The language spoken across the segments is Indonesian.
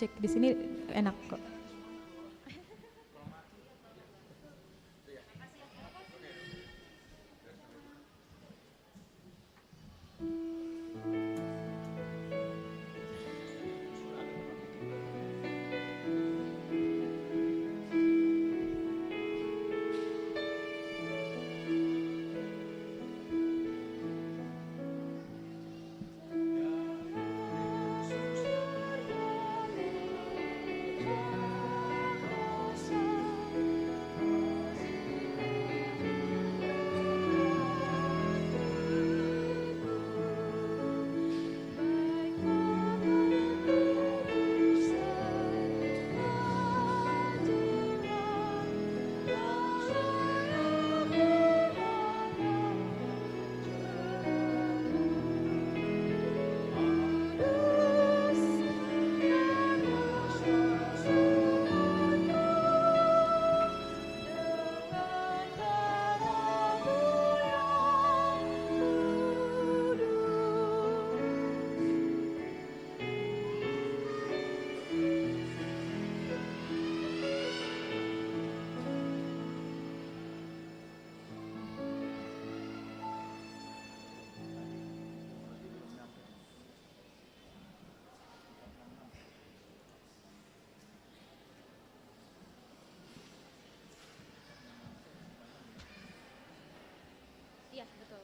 cek di sini enak kok. Iya, betul.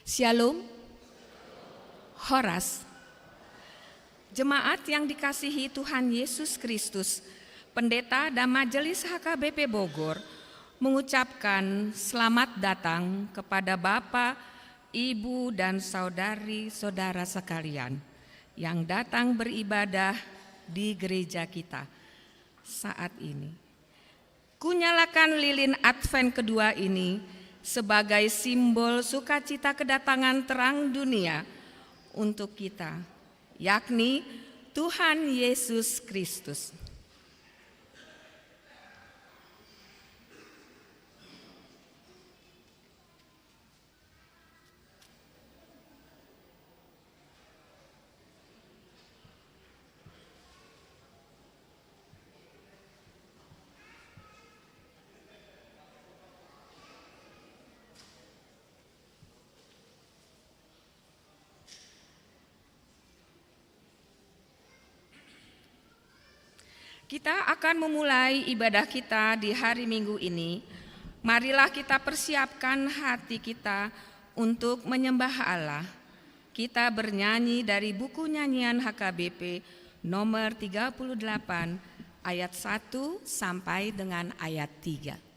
Shalom, Horas. Jemaat yang dikasihi Tuhan Yesus Kristus, Pendeta dan Majelis HKBP Bogor mengucapkan selamat datang kepada Bapak ibu dan saudari-saudara sekalian yang datang beribadah di gereja kita saat ini. Kunyalakan lilin Advent kedua ini sebagai simbol sukacita kedatangan terang dunia untuk kita, yakni Tuhan Yesus Kristus. Kita akan memulai ibadah kita di hari Minggu ini. Marilah kita persiapkan hati kita untuk menyembah Allah. Kita bernyanyi dari buku nyanyian HKBP nomor 38 ayat 1 sampai dengan ayat 3.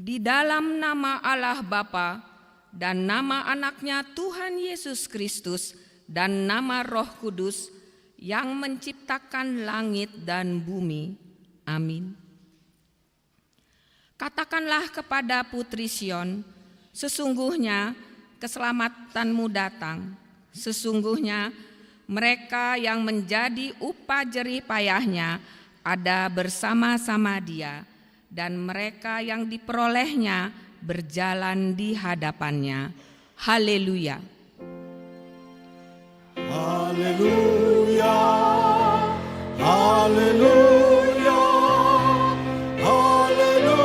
Di dalam nama Allah Bapa dan nama anaknya Tuhan Yesus Kristus dan nama Roh Kudus yang menciptakan langit dan bumi. Amin. Katakanlah kepada putri Sion, sesungguhnya keselamatanmu datang. Sesungguhnya mereka yang menjadi upah jerih payahnya ada bersama-sama Dia, dan mereka yang diperolehnya berjalan di hadapannya. Haleluya. Haleluya, haleluya, haleluya.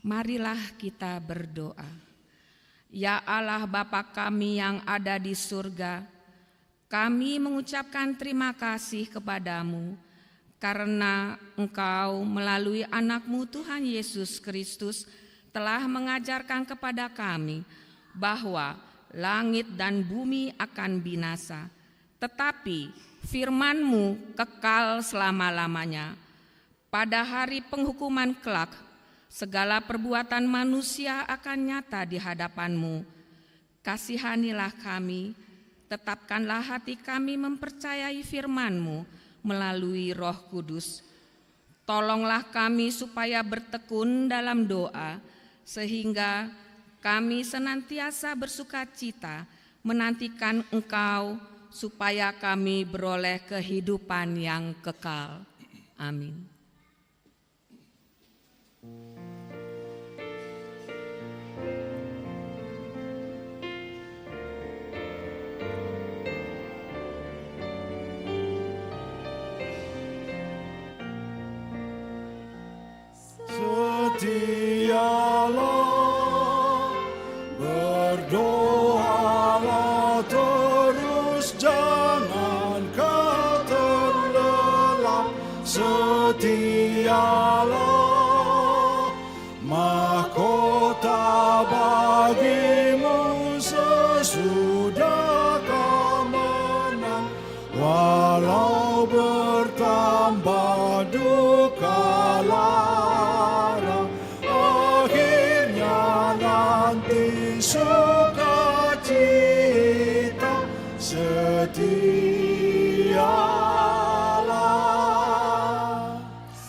Marilah kita berdoa. Ya Allah Bapa kami yang ada di surga, kami mengucapkan terima kasih kepadamu karena Engkau melalui anak-Mu Tuhan Yesus Kristus telah mengajarkan kepada kami bahwa langit dan bumi akan binasa, tetapi firman-Mu kekal selama-lamanya. Pada hari penghukuman kelak, segala perbuatan manusia akan nyata di hadapan-Mu. Kasihanilah kami, tetapkanlah hati kami mempercayai firman-Mu melalui Roh Kudus. Tolonglah kami supaya bertekun dalam doa, sehingga kami senantiasa bersukacita menantikan Engkau, supaya kami beroleh kehidupan yang kekal. Amin. Setialah, berdoalah terus, jangan kau terlelap. Setialah, mahkota bagimu sesudah kau menang. Walau bertambah duka lara, akhirnya nanti sukacita. Setialah,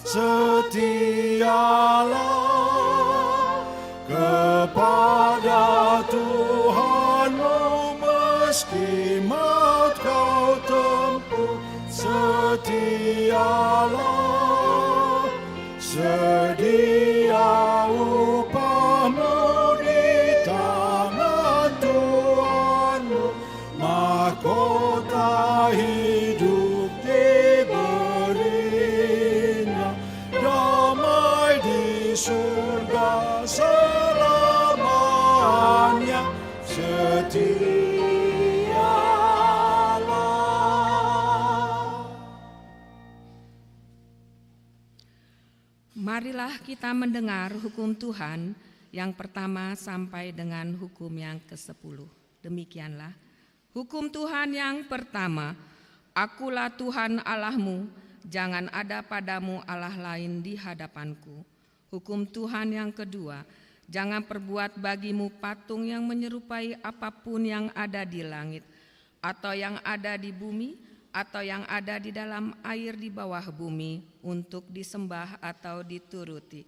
setialah kepada Tuhanmu meski maut kau tempuh. Setialah, sedia upahmu di tangan Tuhanmu. Mahkota hidup diberinya, damai di surga selamanya. Marilah kita mendengar hukum Tuhan yang pertama sampai dengan hukum yang ke-10. Demikianlah hukum Tuhan yang pertama. Akulah Tuhan Allahmu, jangan ada padamu Allah lain di hadapanku. Hukum Tuhan yang kedua, jangan perbuat bagimu patung yang menyerupai apapun yang ada di langit, atau yang ada di bumi, atau yang ada di dalam air di bawah bumi, untuk disembah atau dituruti.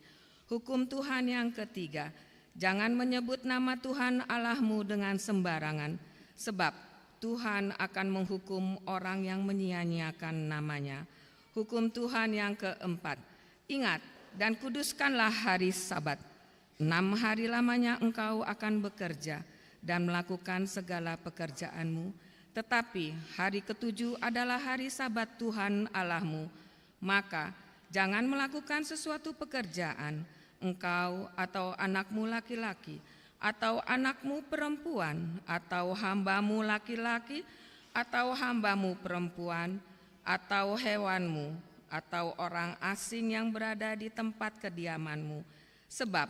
Hukum Tuhan yang ketiga, jangan menyebut nama Tuhan Allahmu dengan sembarangan, sebab Tuhan akan menghukum orang yang menyia-nyiakan namanya. Hukum Tuhan yang keempat, ingat dan kuduskanlah hari Sabat. 6 hari lamanya engkau akan bekerja dan melakukan segala pekerjaanmu, tetapi hari ke-7 adalah hari Sabat Tuhan Allahmu. Maka jangan melakukan sesuatu pekerjaan, engkau atau anakmu laki-laki, atau anakmu perempuan, atau hambamu laki-laki, atau hambamu perempuan, atau hewanmu, atau orang asing yang berada di tempat kediamanmu. Sebab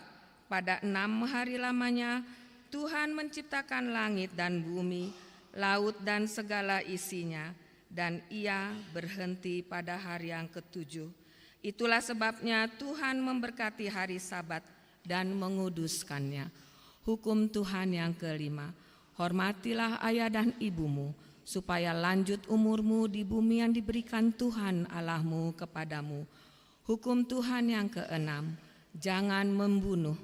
pada 6 hari lamanya Tuhan menciptakan langit dan bumi, laut dan segala isinya, dan Ia berhenti pada hari yang ke-7. Itulah sebabnya Tuhan memberkati hari Sabat dan menguduskannya. Hukum Tuhan yang kelima, hormatilah ayah dan ibumu, supaya lanjut umurmu di bumi yang diberikan Tuhan Allahmu kepadamu. Hukum Tuhan yang keenam, jangan membunuh.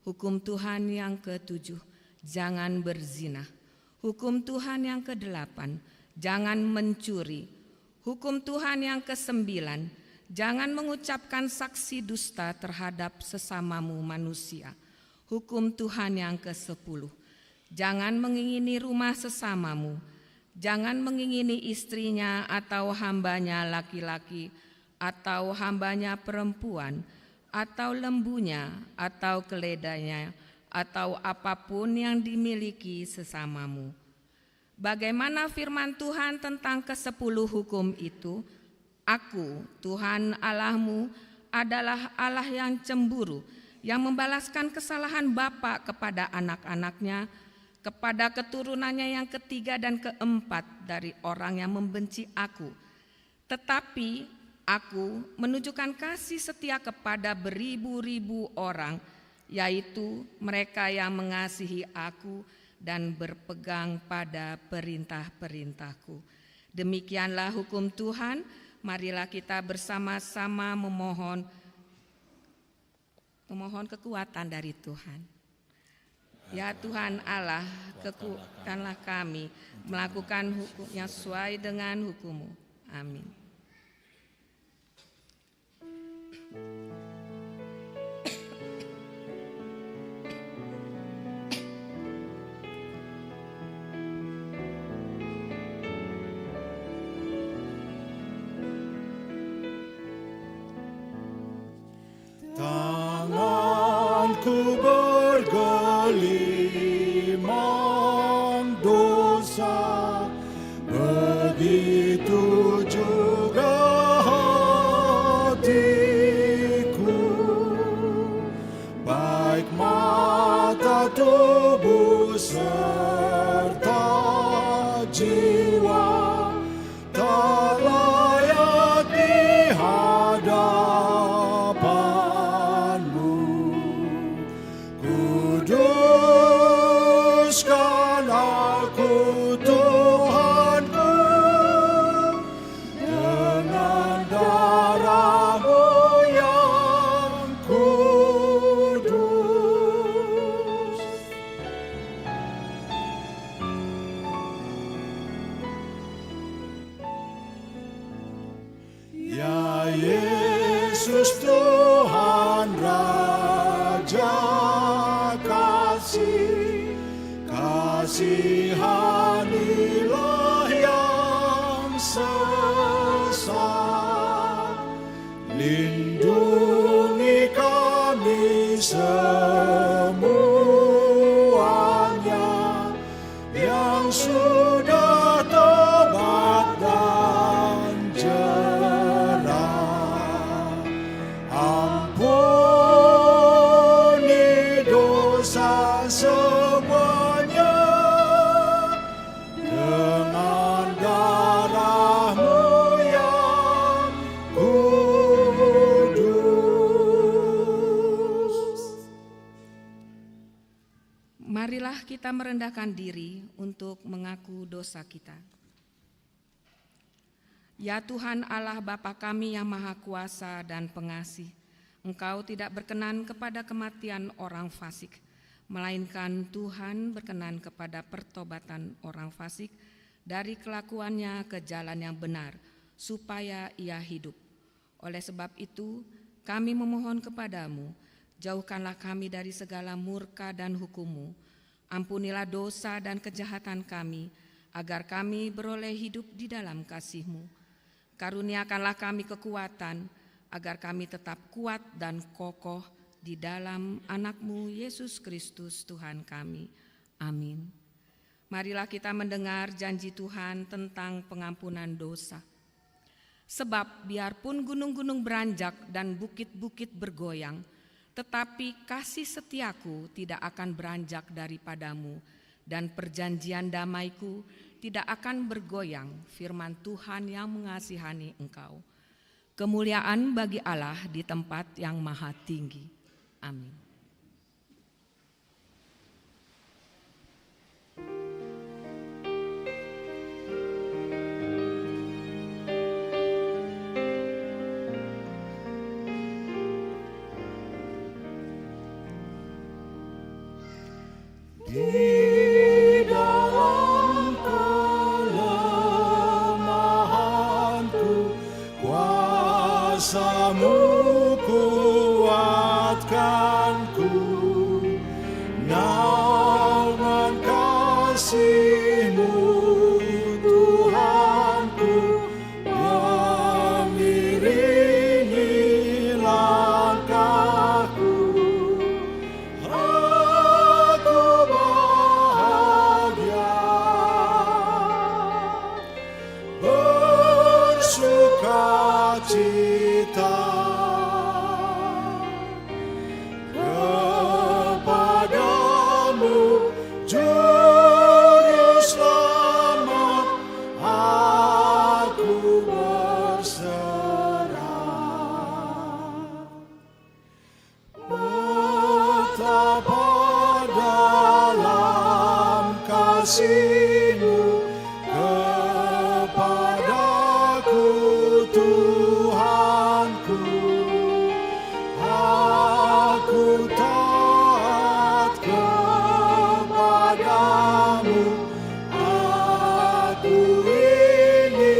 Hukum Tuhan yang ke-7, jangan berzina. Hukum Tuhan yang ke-8, jangan mencuri. Hukum Tuhan yang ke-9, jangan mengucapkan saksi dusta terhadap sesamamu manusia. Hukum Tuhan yang ke-10, jangan mengingini rumah sesamamu. Jangan mengingini istrinya atau hambanya laki-laki, atau hambanya perempuan, atau lembunya, atau keledainya, atau apapun yang dimiliki sesamamu. Bagaimana firman Tuhan tentang ke-10 hukum itu? Aku, Tuhan Allahmu, adalah Allah yang cemburu, yang membalaskan kesalahan bapa kepada anak-anaknya, kepada keturunannya yang ketiga dan keempat dari orang yang membenci aku. Tetapi aku menunjukkan kasih setia kepada beribu-ribu orang, yaitu mereka yang mengasihi aku dan berpegang pada perintah-perintahku. Demikianlah hukum Tuhan. Marilah kita bersama-sama memohon kekuatan dari Tuhan. Ya Tuhan Allah, kekuatanlah kami melakukan hukum yang sesuai dengan hukum-Mu. Amin. Tanganku bergelimang dosa, begitu juga hatiku, baik mata, tubuh serta jiwa, tak layak di hadapan-Mu. Kuduskan aku Tuhanku, dengan darah-Mu yang kudus. Ya Yesus Tuhan Raja kasih, kasihanilah yang sesat, lindungi kami semuanya yang sudah tobat dan jerah. Ampuni dosa semuanya dengan darah-Mu yang kudus. Marilah kita merendahkan diri untuk mengaku dosa kita. Ya Tuhan Allah Bapa kami yang Maha Kuasa dan Pengasih, Engkau tidak berkenan kepada kematian orang fasik, melainkan Tuhan berkenan kepada pertobatan orang fasik dari kelakuannya ke jalan yang benar, supaya ia hidup. Oleh sebab itu, kami memohon kepadamu, jauhkanlah kami dari segala murka dan hukum-Mu. Ampunilah dosa dan kejahatan kami, agar kami beroleh hidup di dalam kasih-Mu. Karuniakanlah kami kekuatan, agar kami tetap kuat dan kokoh di dalam anak-Mu Yesus Kristus Tuhan kami. Amin. Marilah kita mendengar janji Tuhan tentang pengampunan dosa. Sebab biarpun gunung-gunung beranjak dan bukit-bukit bergoyang, tetapi kasih setiaku tidak akan beranjak daripadamu, dan perjanjian damaiku tidak akan bergoyang, firman Tuhan yang mengasihani engkau. Kemuliaan bagi Allah di tempat yang maha tinggi. Amin. Di dalam kelemahanku, kuasa-Mu kuatkanku. Naungan kasih-Mu, Tuhanku, mengiringi langkahku. Aku bahagia, bersuka cita kepadamu, Juru Selamat, aku berserah. Betapa dalam kasih-Mu kepadaku, Tuhanku. Aku taat kepadamu, aku ini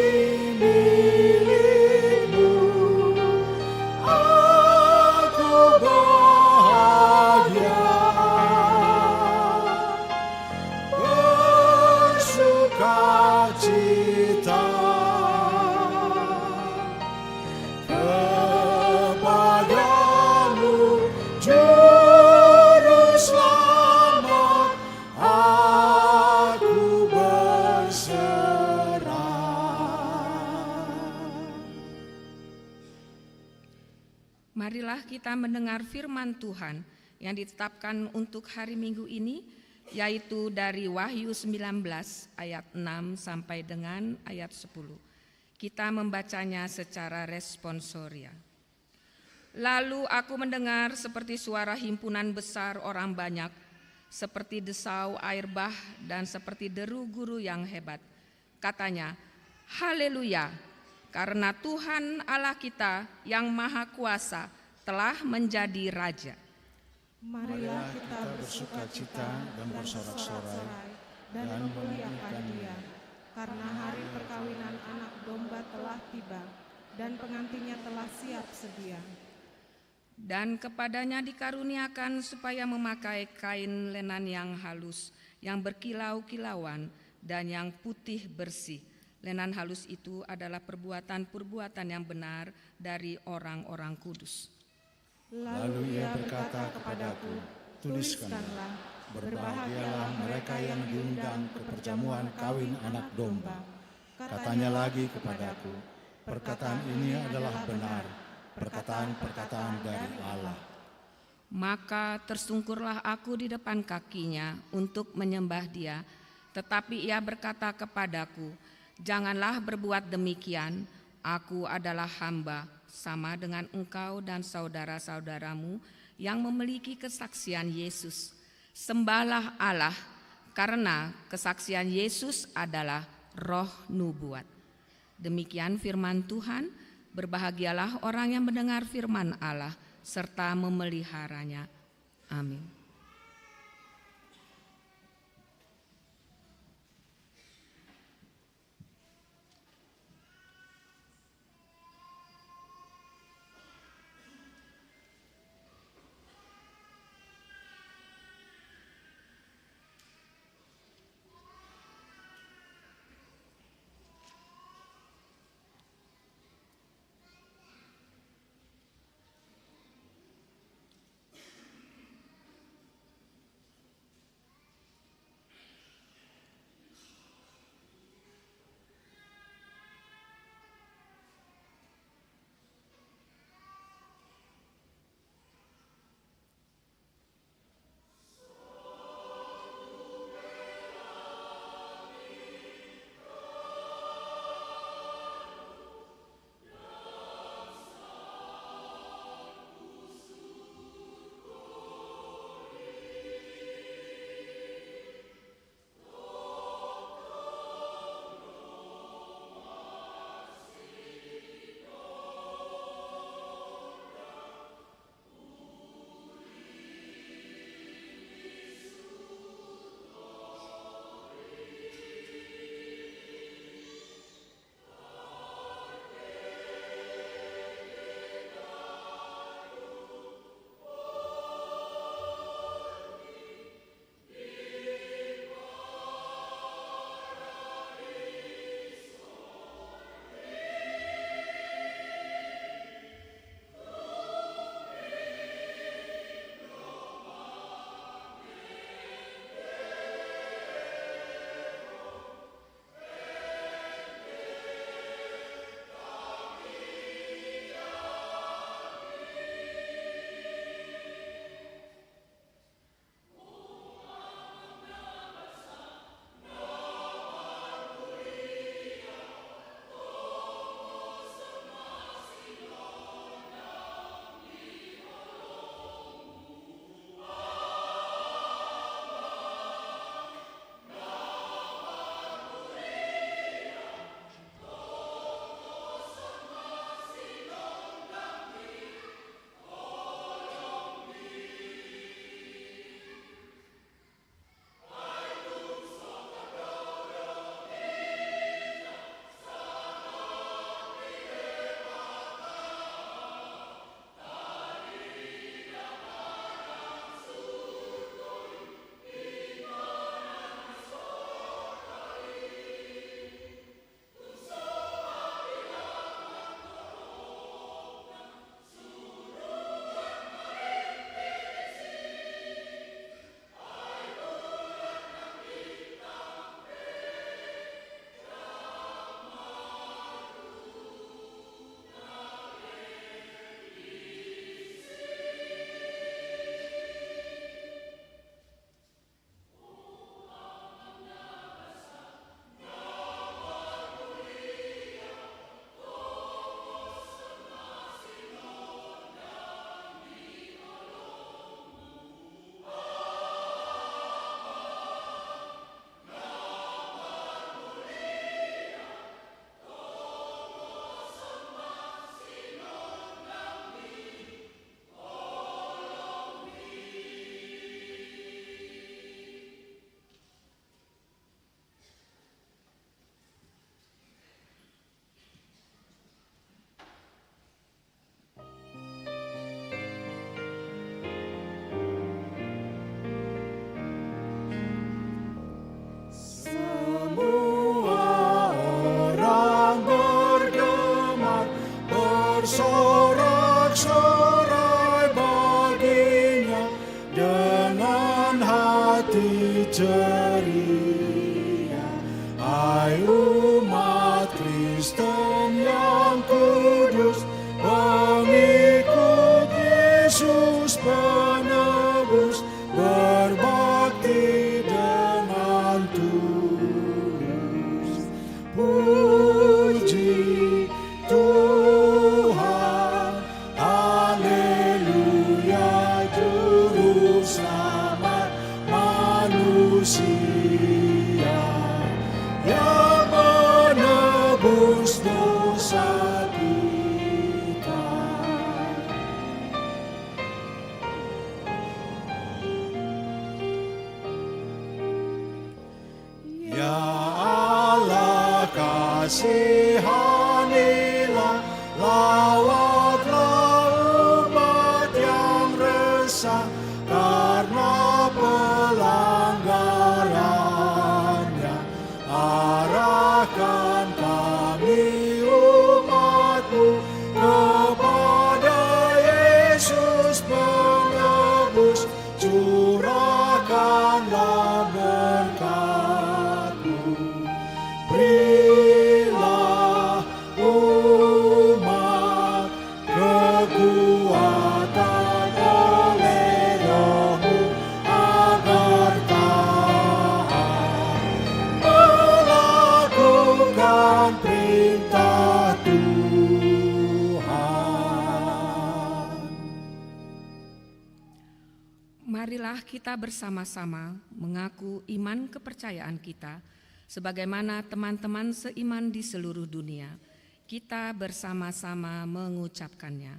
milik-Mu. Aku bahagia, bersuka cita kepadamu, Juru Selamat, aku berserah. Marilah kita mendengar firman Tuhan yang ditetapkan untuk hari Minggu ini, yaitu dari Wahyu 19 ayat 6 sampai dengan ayat 10. Kita membacanya secara responsoria. Lalu aku mendengar seperti suara himpunan besar orang banyak, seperti desau air bah dan seperti deru guru yang hebat. Katanya, haleluya, karena Tuhan Allah kita yang maha kuasa telah menjadi Raja. Marilah kita bersuka cita dan bersorak-sorai dan memuliakan Dia, karena hari perkawinan anak domba telah tiba dan pengantinnya telah siap sedia. Dan kepadanya dikaruniakan supaya memakai kain lenan yang halus, yang berkilau-kilauan dan yang putih bersih. Lenan halus itu adalah perbuatan-perbuatan yang benar dari orang-orang kudus. Lalu Ia berkata kepadaku, tuliskanlah, berbahagialah mereka yang diundang ke perjamuan kawin anak domba. Katanya lagi kepadaku, perkataan ini adalah benar, perkataan-perkataan dari Allah. Maka tersungkurlah aku di depan kakinya untuk menyembah Dia, tetapi Ia berkata kepadaku, janganlah berbuat demikian, aku adalah hamba, sama dengan engkau dan saudara-saudaramu yang memiliki kesaksian Yesus. Sembahlah Allah, karena kesaksian Yesus adalah roh nubuat. Demikian firman Tuhan. Berbahagialah orang yang mendengar firman Allah serta memeliharanya. Amin. Hai umat Kristen yang kudus, pengikut Yesus penebus, berbakti dengan tulus. Puji Tuhan, haleluya, juru selamat manusia yang menebus dosa kita. Ya Allah, kasihanilah, lawatlah umat yang resah karena pelanggarannya. Arahkan kami umat-Mu kepada Yesus penebus, curahkanlah berkat-Mu. Berilah umat kekuatan oleh Roh-Mu agar taat melakukan perintah Tuhan. Marilah kita bersama-sama mengaku iman kepercayaan kita sebagaimana teman-teman seiman di seluruh dunia. Kita bersama-sama mengucapkannya.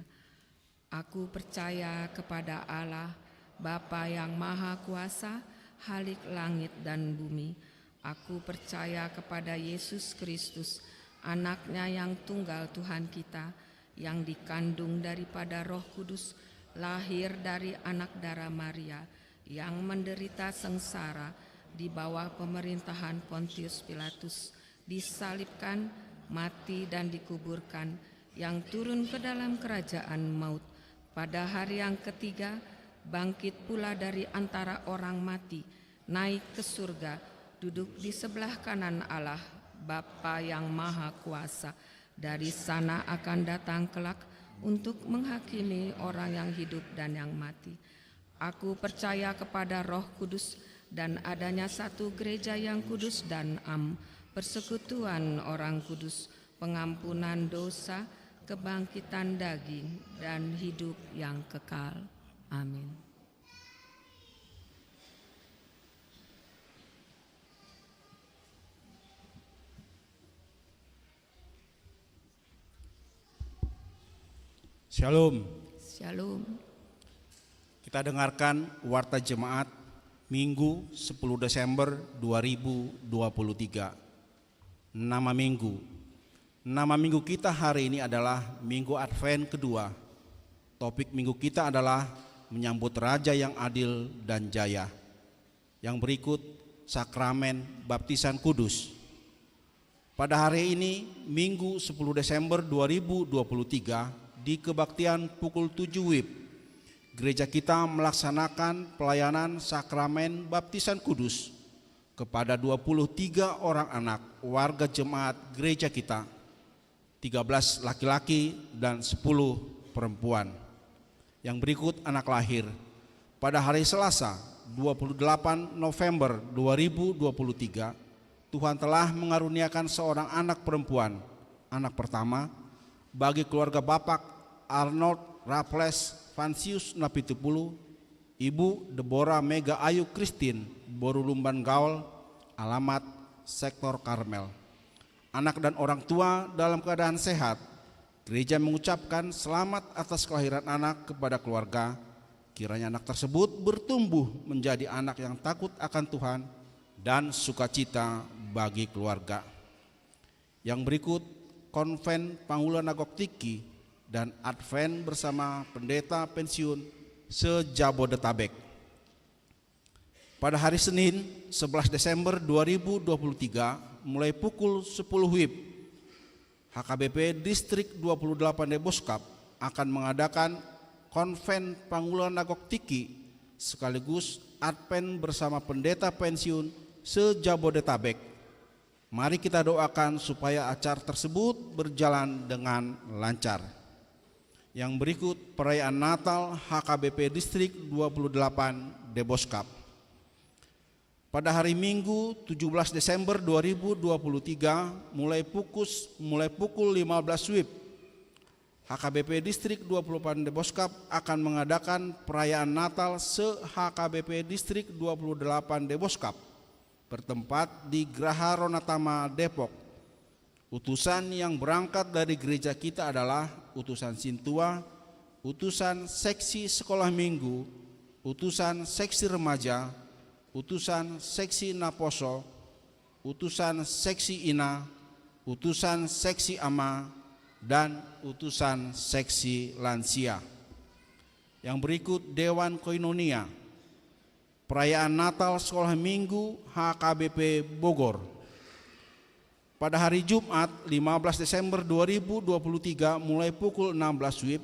Aku percaya kepada Allah, Bapa yang Maha Kuasa, Khalik langit dan bumi. Aku percaya kepada Yesus Kristus, Anak-Nya yang tunggal Tuhan kita, yang dikandung daripada Roh Kudus, lahir dari anak darah Maria, yang menderita sengsara di bawah pemerintahan Pontius Pilatus, disalibkan, mati dan dikuburkan, yang turun ke dalam kerajaan maut, pada hari yang ketiga bangkit pula dari antara orang mati, naik ke surga, duduk di sebelah kanan Allah Bapa yang Maha Kuasa. Dari sana akan datang kelak untuk menghakimi orang yang hidup dan yang mati. Aku percaya kepada Roh Kudus dan adanya satu gereja yang kudus dan persekutuan orang kudus, pengampunan dosa, kebangkitan daging, dan hidup yang kekal. Amin. Shalom. Shalom. Kita dengarkan Warta Jemaat Minggu 10 Desember 2023. Nama Minggu. Nama Minggu kita hari ini adalah Minggu Advent kedua. Topik Minggu kita adalah menyambut Raja yang adil dan jaya. Yang berikut Sakramen Baptisan Kudus. Pada hari ini Minggu 10 Desember 2023 di kebaktian pukul 7 WIB, gereja kita melaksanakan pelayanan sakramen baptisan kudus kepada 23 orang anak warga jemaat gereja kita, 13 laki-laki dan 10 perempuan. Yang berikut anak lahir. Pada hari Selasa 28 November 2023, Tuhan telah mengaruniakan seorang anak perempuan, anak pertama, bagi keluarga Bapak Arnold Raffles Vansius Napitupulu, Ibu Deborah Mega Ayu Christine Borulumban Gaul, alamat Sektor Karmel. Anak dan orang tua dalam keadaan sehat. Gereja mengucapkan selamat atas kelahiran anak kepada keluarga. Kiranya anak tersebut bertumbuh menjadi anak yang takut akan Tuhan dan sukacita bagi keluarga. Yang berikut Konven Pangulan Nagoktiki dan Advent bersama pendeta pensiun se-Jabodetabek. Pada hari Senin 11 Desember 2023 mulai pukul 10 WIB, HKBP Distrik 28 Deboskap akan mengadakan Konven Pangulan Nagoktiki sekaligus Advent bersama pendeta pensiun se-Jabodetabek. Mari kita doakan supaya acara tersebut berjalan dengan lancar. Yang berikut perayaan Natal HKBP Distrik 28 Deboskap. Pada hari Minggu 17 Desember 2023 mulai pukul 15 WIB, HKBP Distrik 28 Deboskap akan mengadakan perayaan Natal se-HKBP Distrik 28 Deboskap bertempat di Graha Ronatama Depok. Utusan yang berangkat dari gereja kita adalah utusan Sintua, utusan seksi sekolah minggu, utusan seksi remaja, utusan seksi Naposo, utusan seksi Ina, utusan seksi Ama, dan utusan seksi lansia. Yang berikut Dewan Koinonia, perayaan Natal Sekolah Minggu HKBP Bogor. Pada hari Jumat 15 Desember 2023 mulai pukul 16 WIB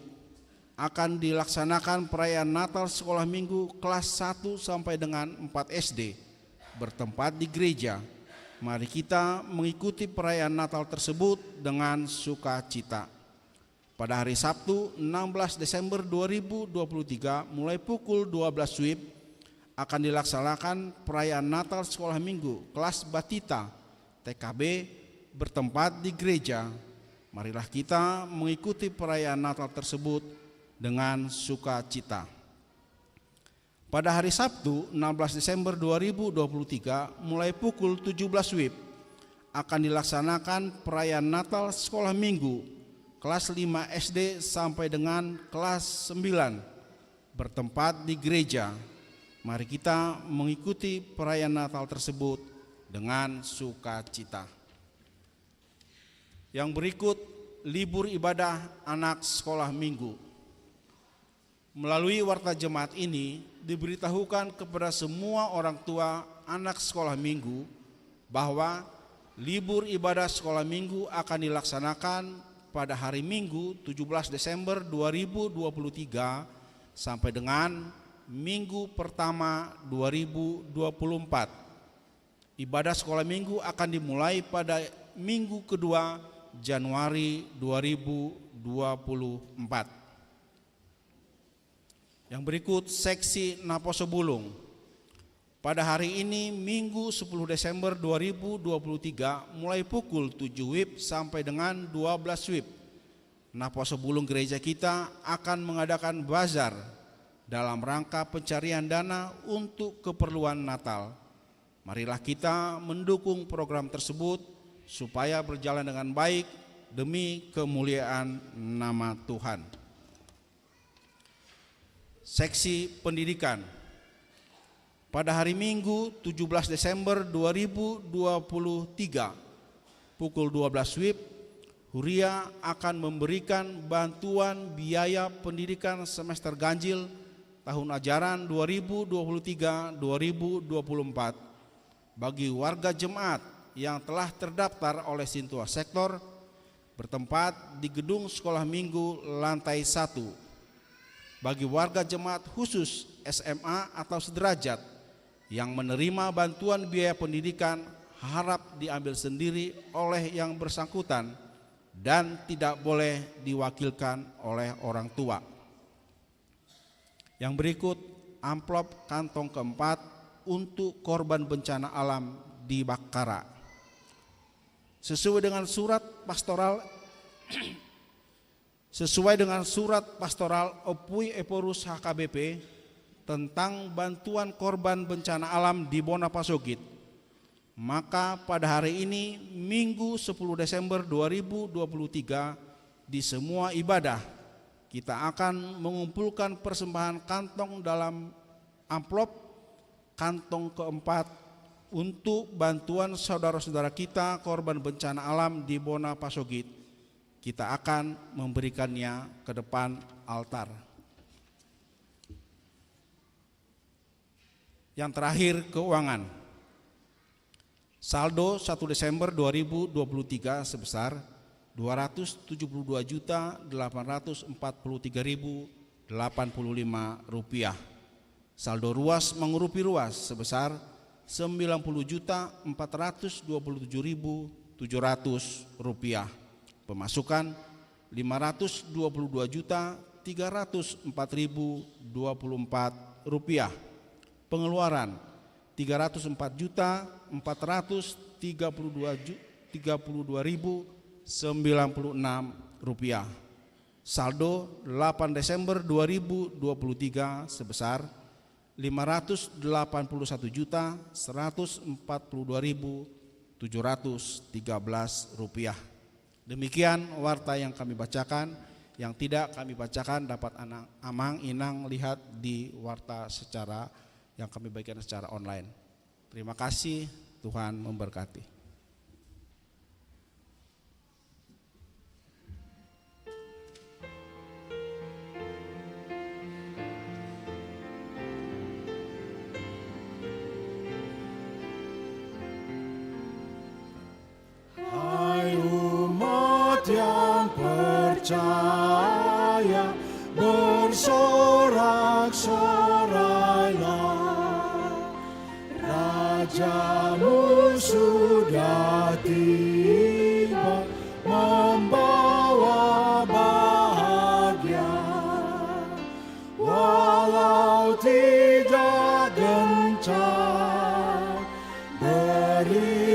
akan dilaksanakan perayaan Natal Sekolah Minggu kelas 1 sampai dengan 4 SD bertempat di gereja. Mari kita mengikuti perayaan Natal tersebut dengan sukacita. Pada hari Sabtu 16 Desember 2023 mulai pukul 12 WIB akan dilaksanakan perayaan Natal Sekolah Minggu kelas Batita TKB bertempat di gereja. Marilah kita mengikuti perayaan Natal tersebut dengan sukacita. Pada hari Sabtu 16 Desember 2023 mulai pukul 17 WIB akan dilaksanakan perayaan Natal Sekolah Minggu kelas 5 SD sampai dengan kelas 9 bertempat di gereja. Mari kita mengikuti perayaan Natal tersebut dengan sukacita. Yang berikut libur ibadah anak sekolah minggu. Melalui warta jemaat ini diberitahukan kepada semua orang tua anak sekolah minggu bahwa libur ibadah sekolah minggu akan dilaksanakan pada hari Minggu 17 Desember 2023 sampai dengan Minggu pertama 2024. Ibadah sekolah minggu akan dimulai pada Minggu kedua Januari 2024. Yang berikut seksi Naposo Bulung. Pada hari ini Minggu 10 Desember 2023 mulai pukul 7 WIB sampai dengan 12 WIB, Naposo Bulung gereja kita akan mengadakan bazar dalam rangka pencarian dana untuk keperluan Natal. Marilah kita mendukung program tersebut supaya berjalan dengan baik demi kemuliaan nama Tuhan. Seksi pendidikan. Pada hari Minggu 17 Desember 2023 pukul 12 WIB, Huria akan memberikan bantuan biaya pendidikan semester ganjil tahun ajaran 2023-2024 bagi warga jemaat yang telah terdaftar oleh Sintua Sektor bertempat di gedung sekolah minggu lantai 1. Bagi warga jemaat khusus SMA atau sederajat yang menerima bantuan biaya pendidikan harap diambil sendiri oleh yang bersangkutan dan tidak boleh diwakilkan oleh orang tua. Yang berikut amplop kantong keempat untuk korban bencana alam di Bakara. Sesuai dengan surat pastoral Opui Eporus HKBP tentang bantuan korban bencana alam di Bonapasogit, maka pada hari ini Minggu 10 Desember 2023 di semua ibadah kita akan mengumpulkan persembahan kantong dalam amplop kantong keempat untuk bantuan saudara-saudara kita korban bencana alam di Bonapasogit. Kita akan memberikannya ke depan altar. Yang terakhir, keuangan. Saldo 1 Desember 2023 sebesar Rp272.843.085. Saldo ruas mengurupi ruas sebesar Rp90.427.700. Pemasukan Rp522.304.024. Pengeluaran Rp304.432.096. Saldo 8 Desember 2023 sebesar Rp581.142.713. Demikian warta yang kami bacakan. Yang tidak kami bacakan dapat Amang Inang lihat di warta yang kami bagikan secara online. Terima kasih, Tuhan memberkati. Hai umat yang percaya, bersorak-sorailah, Rajamu sudah tiba, membawa bahagia. Walau tidak gencar, beritalah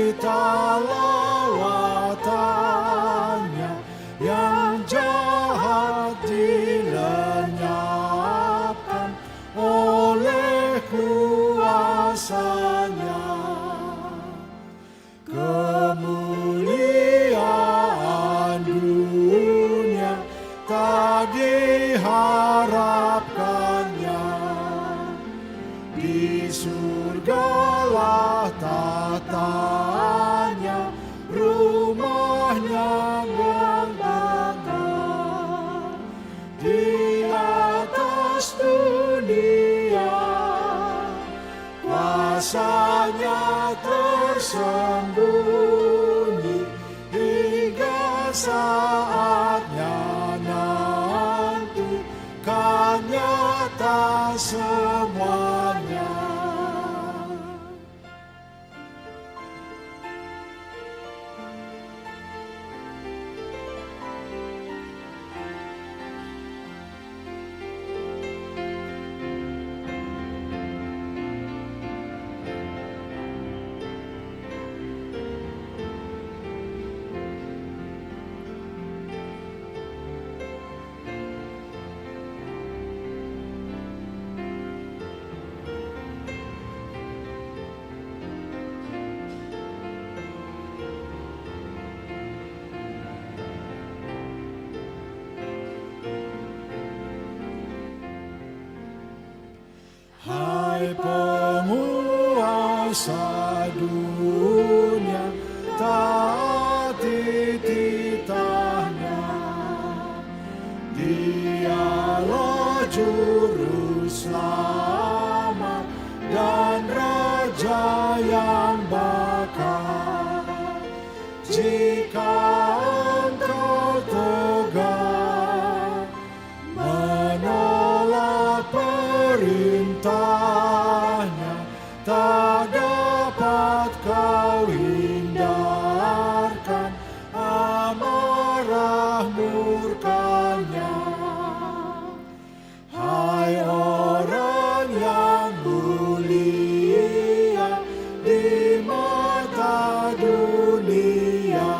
lawatannya, yang jahat dilenyapkan oleh kuasanya. Kemuliaan dunia tak diharapkannya, di surgalah tatanya, rumahnya megah. Di atas dunia kuasanya tersembunyi, hingga saatnya nanti kan nyata semuanya. Hai penguasa dunia, taati titahnya. Dialah juru selamat dan raja yang bakal. Jika engkau tegar menolak perintahnya, tak dapat kau hindarkan amarah murkanya. Hai orang yang mulia di mata dunia,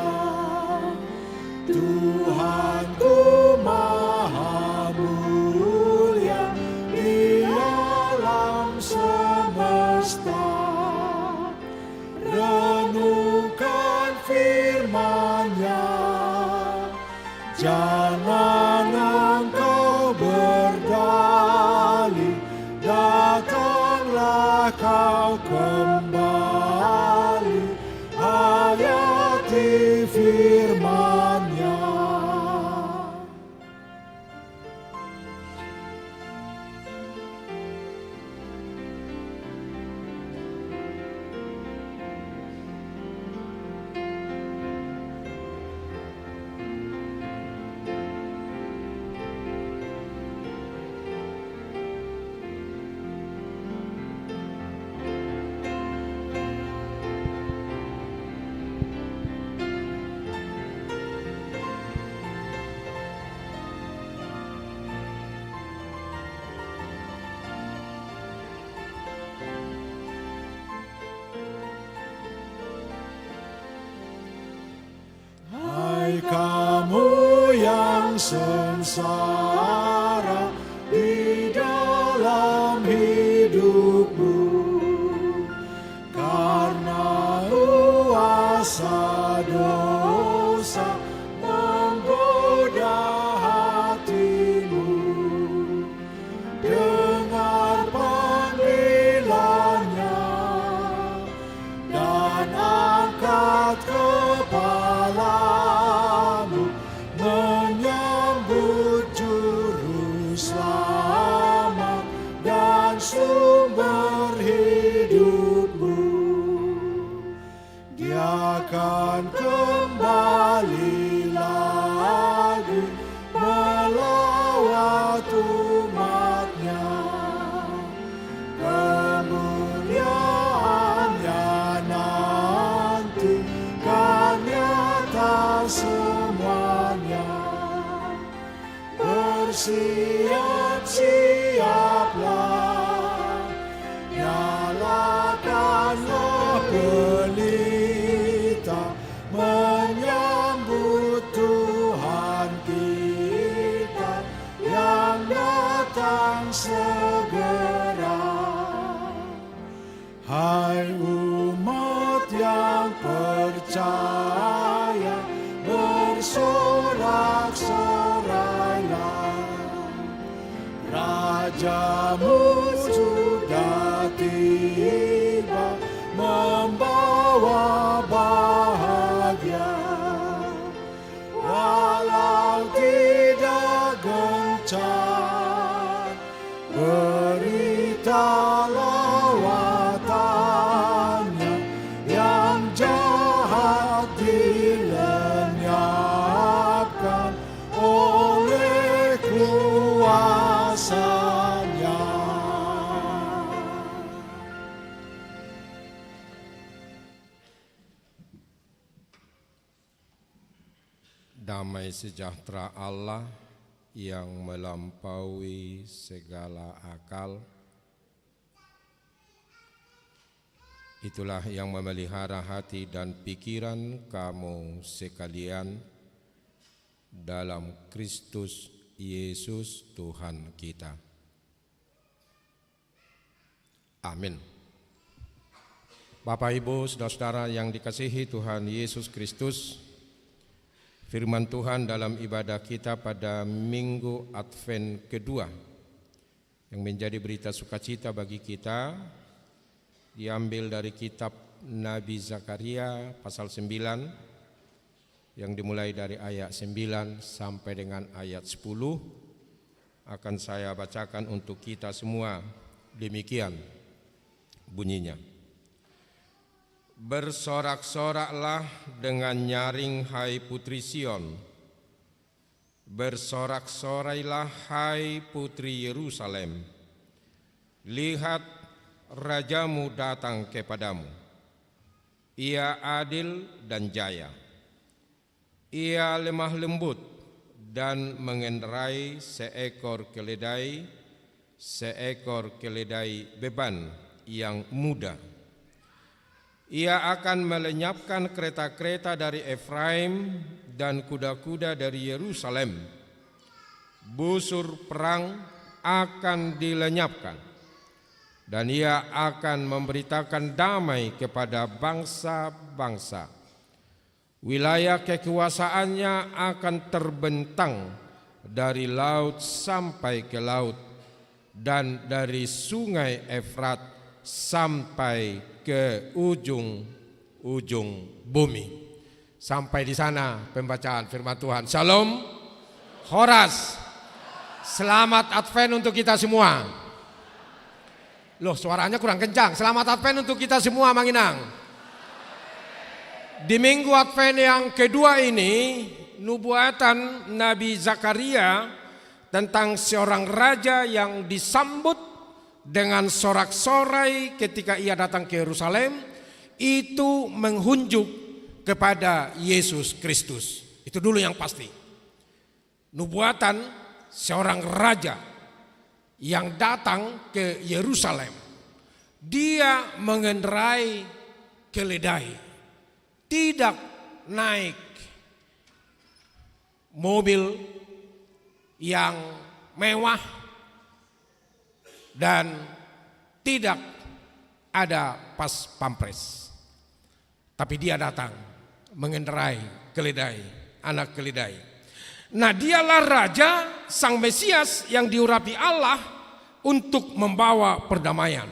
Tuhanku maha mulia di alam semesta. Renungkan firman-Nya, jangan engkau berdalih, datanglah kau kembali, hayati firman-Nya. sengsara di dalam hidupmu, karena kuasa dosa menggoda hatimu. Dengar panggilannya dan angkat kepalamu, menyambut juru selamat dan sumber hidupmu. Dia akan kembali lagi melawat umatnya. Kemuliaannya nanti kan nyata semuanya. Bersiap-siaplah, nyalakanlah pelita, menyambut Tuhan kita yang datang segera. Hai umat yang percaya, bersorak-sorailah, Rajamu sudah tiba, membawa bahagia. Walau tidak gencar, berita lawatannya, yang jahat dilenyapkan oleh kuasanya. Damai sejahtera Allah yang melampaui segala akal, itulah yang memelihara hati dan pikiran kamu sekalian dalam Kristus Yesus Tuhan kita. Amin. Bapak, Ibu, saudara-saudara yang dikasihi Tuhan Yesus Kristus, firman Tuhan dalam ibadah kita pada Minggu Advent kedua yang menjadi berita sukacita bagi kita diambil dari kitab Nabi Zakaria pasal 9 yang dimulai dari ayat 9 sampai dengan ayat 10. Akan saya bacakan untuk kita semua. Demikian bunyinya. Bersorak-soraklah dengan nyaring, hai putri Sion. Bersorak-sorailah, hai putri Yerusalem. Lihat, rajamu datang kepadamu. Ia adil dan jaya. Ia lemah lembut dan mengendarai seekor keledai beban yang muda. Ia akan melenyapkan kereta-kereta dari Efraim dan kuda-kuda dari Yerusalem. Busur perang akan dilenyapkan, dan ia akan memberitakan damai kepada bangsa-bangsa. Wilayah kekuasaannya akan terbentang dari laut sampai ke laut, dan dari sungai Efrat sampai ke ujung bumi. Sampai di sana pembacaan firman Tuhan. Shalom, Horas. Selamat Advent untuk kita semua. Loh, suaranya kurang kencang. Selamat Advent untuk kita semua, Manginang. Di Minggu Advent yang kedua ini, nubuatan Nabi Zakaria tentang seorang raja yang disambut dengan sorak-sorai ketika ia datang ke Yerusalem, itu menghunjuk kepada Yesus Kristus. Itu dulu yang pasti. Nubuatan seorang raja yang datang ke Yerusalem. Dia mengendarai keledai, tidak naik mobil yang mewah dan tidak ada pas pampres. Tapi dia datang mengendarai keledai, anak keledai. Nah, dialah Raja Sang Mesias yang diurapi Allah untuk membawa perdamaian.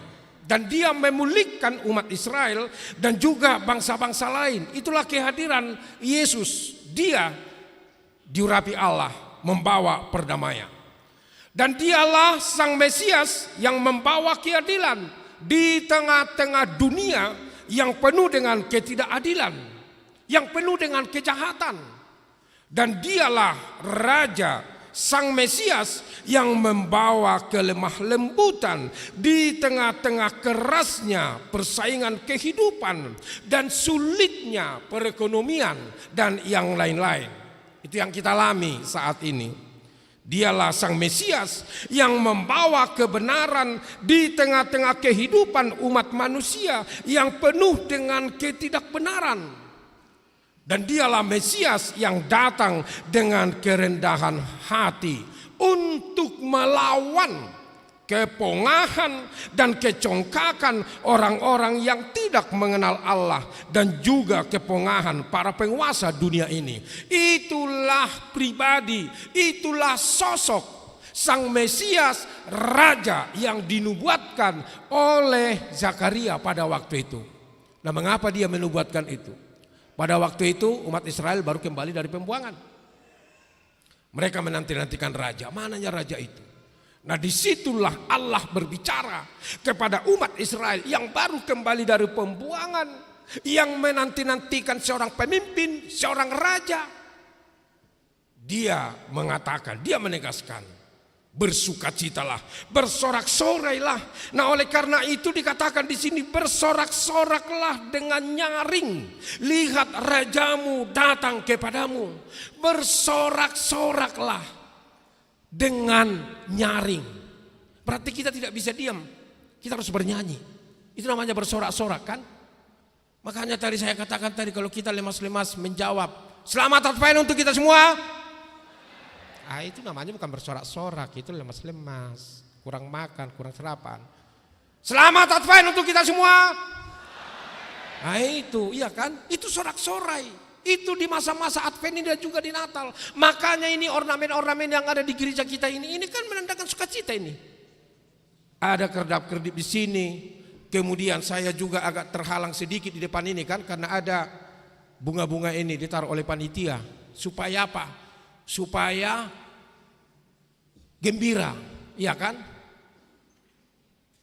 Dan dia memulihkan umat Israel dan juga bangsa-bangsa lain. Itulah kehadiran Yesus. Dia diurapi Allah membawa perdamaian. Dan dialah Sang Mesias yang membawa keadilan di tengah-tengah dunia yang penuh dengan ketidakadilan, yang penuh dengan kejahatan. Dan dialah Raja Sang Mesias yang membawa kelemah lembutan di tengah-tengah kerasnya persaingan kehidupan dan sulitnya perekonomian dan yang lain-lain. Itu yang kita alami saat ini. Dialah Sang Mesias yang membawa kebenaran di tengah-tengah kehidupan umat manusia yang penuh dengan ketidakbenaran. Dan dialah Mesias yang datang dengan kerendahan hati untuk melawan kepongahan dan kecongkakan orang-orang yang tidak mengenal Allah dan juga kepongahan para penguasa dunia ini. Itulah pribadi, itulah sosok Sang Mesias, Raja yang dinubuatkan oleh Zakaria pada waktu itu. Nah, mengapa dia menubuatkan itu? Pada waktu itu umat Israel baru kembali dari pembuangan. Mereka menanti-nantikan raja. Mananya raja itu? Nah, disitulah Allah berbicara kepada umat Israel yang baru kembali dari pembuangan, yang menanti-nantikan seorang pemimpin, seorang raja. Dia mengatakan, dia menegaskan, bersukacitalah, bersorak-sorailah. Nah, oleh karena itu dikatakan di sini, bersorak-soraklah dengan nyaring. Lihat rajamu datang kepadamu. Bersorak-soraklah dengan nyaring. Berarti kita tidak bisa diam. Kita harus bernyanyi. Itu namanya bersorak-sorak kan? Makanya tadi saya katakan tadi, kalau kita lemas-lemas menjawab, selamat Advent untuk kita semua. Itu namanya bukan bersorak-sorak, itu lemas-lemas, kurang makan, kurang sarapan. Selamat Advent untuk kita semua. Itu, iya kan? Itu sorak-sorai. Itu di masa-masa Advent ini dan juga di Natal. Makanya ini ornamen-ornamen yang ada di gereja kita ini kan menandakan sukacita ini. Ada kerdap-kerdip di sini. Kemudian saya juga agak terhalang sedikit di depan ini kan, karena ada bunga-bunga ini ditaruh oleh panitia. Supaya apa? Supaya gembira, iya kan?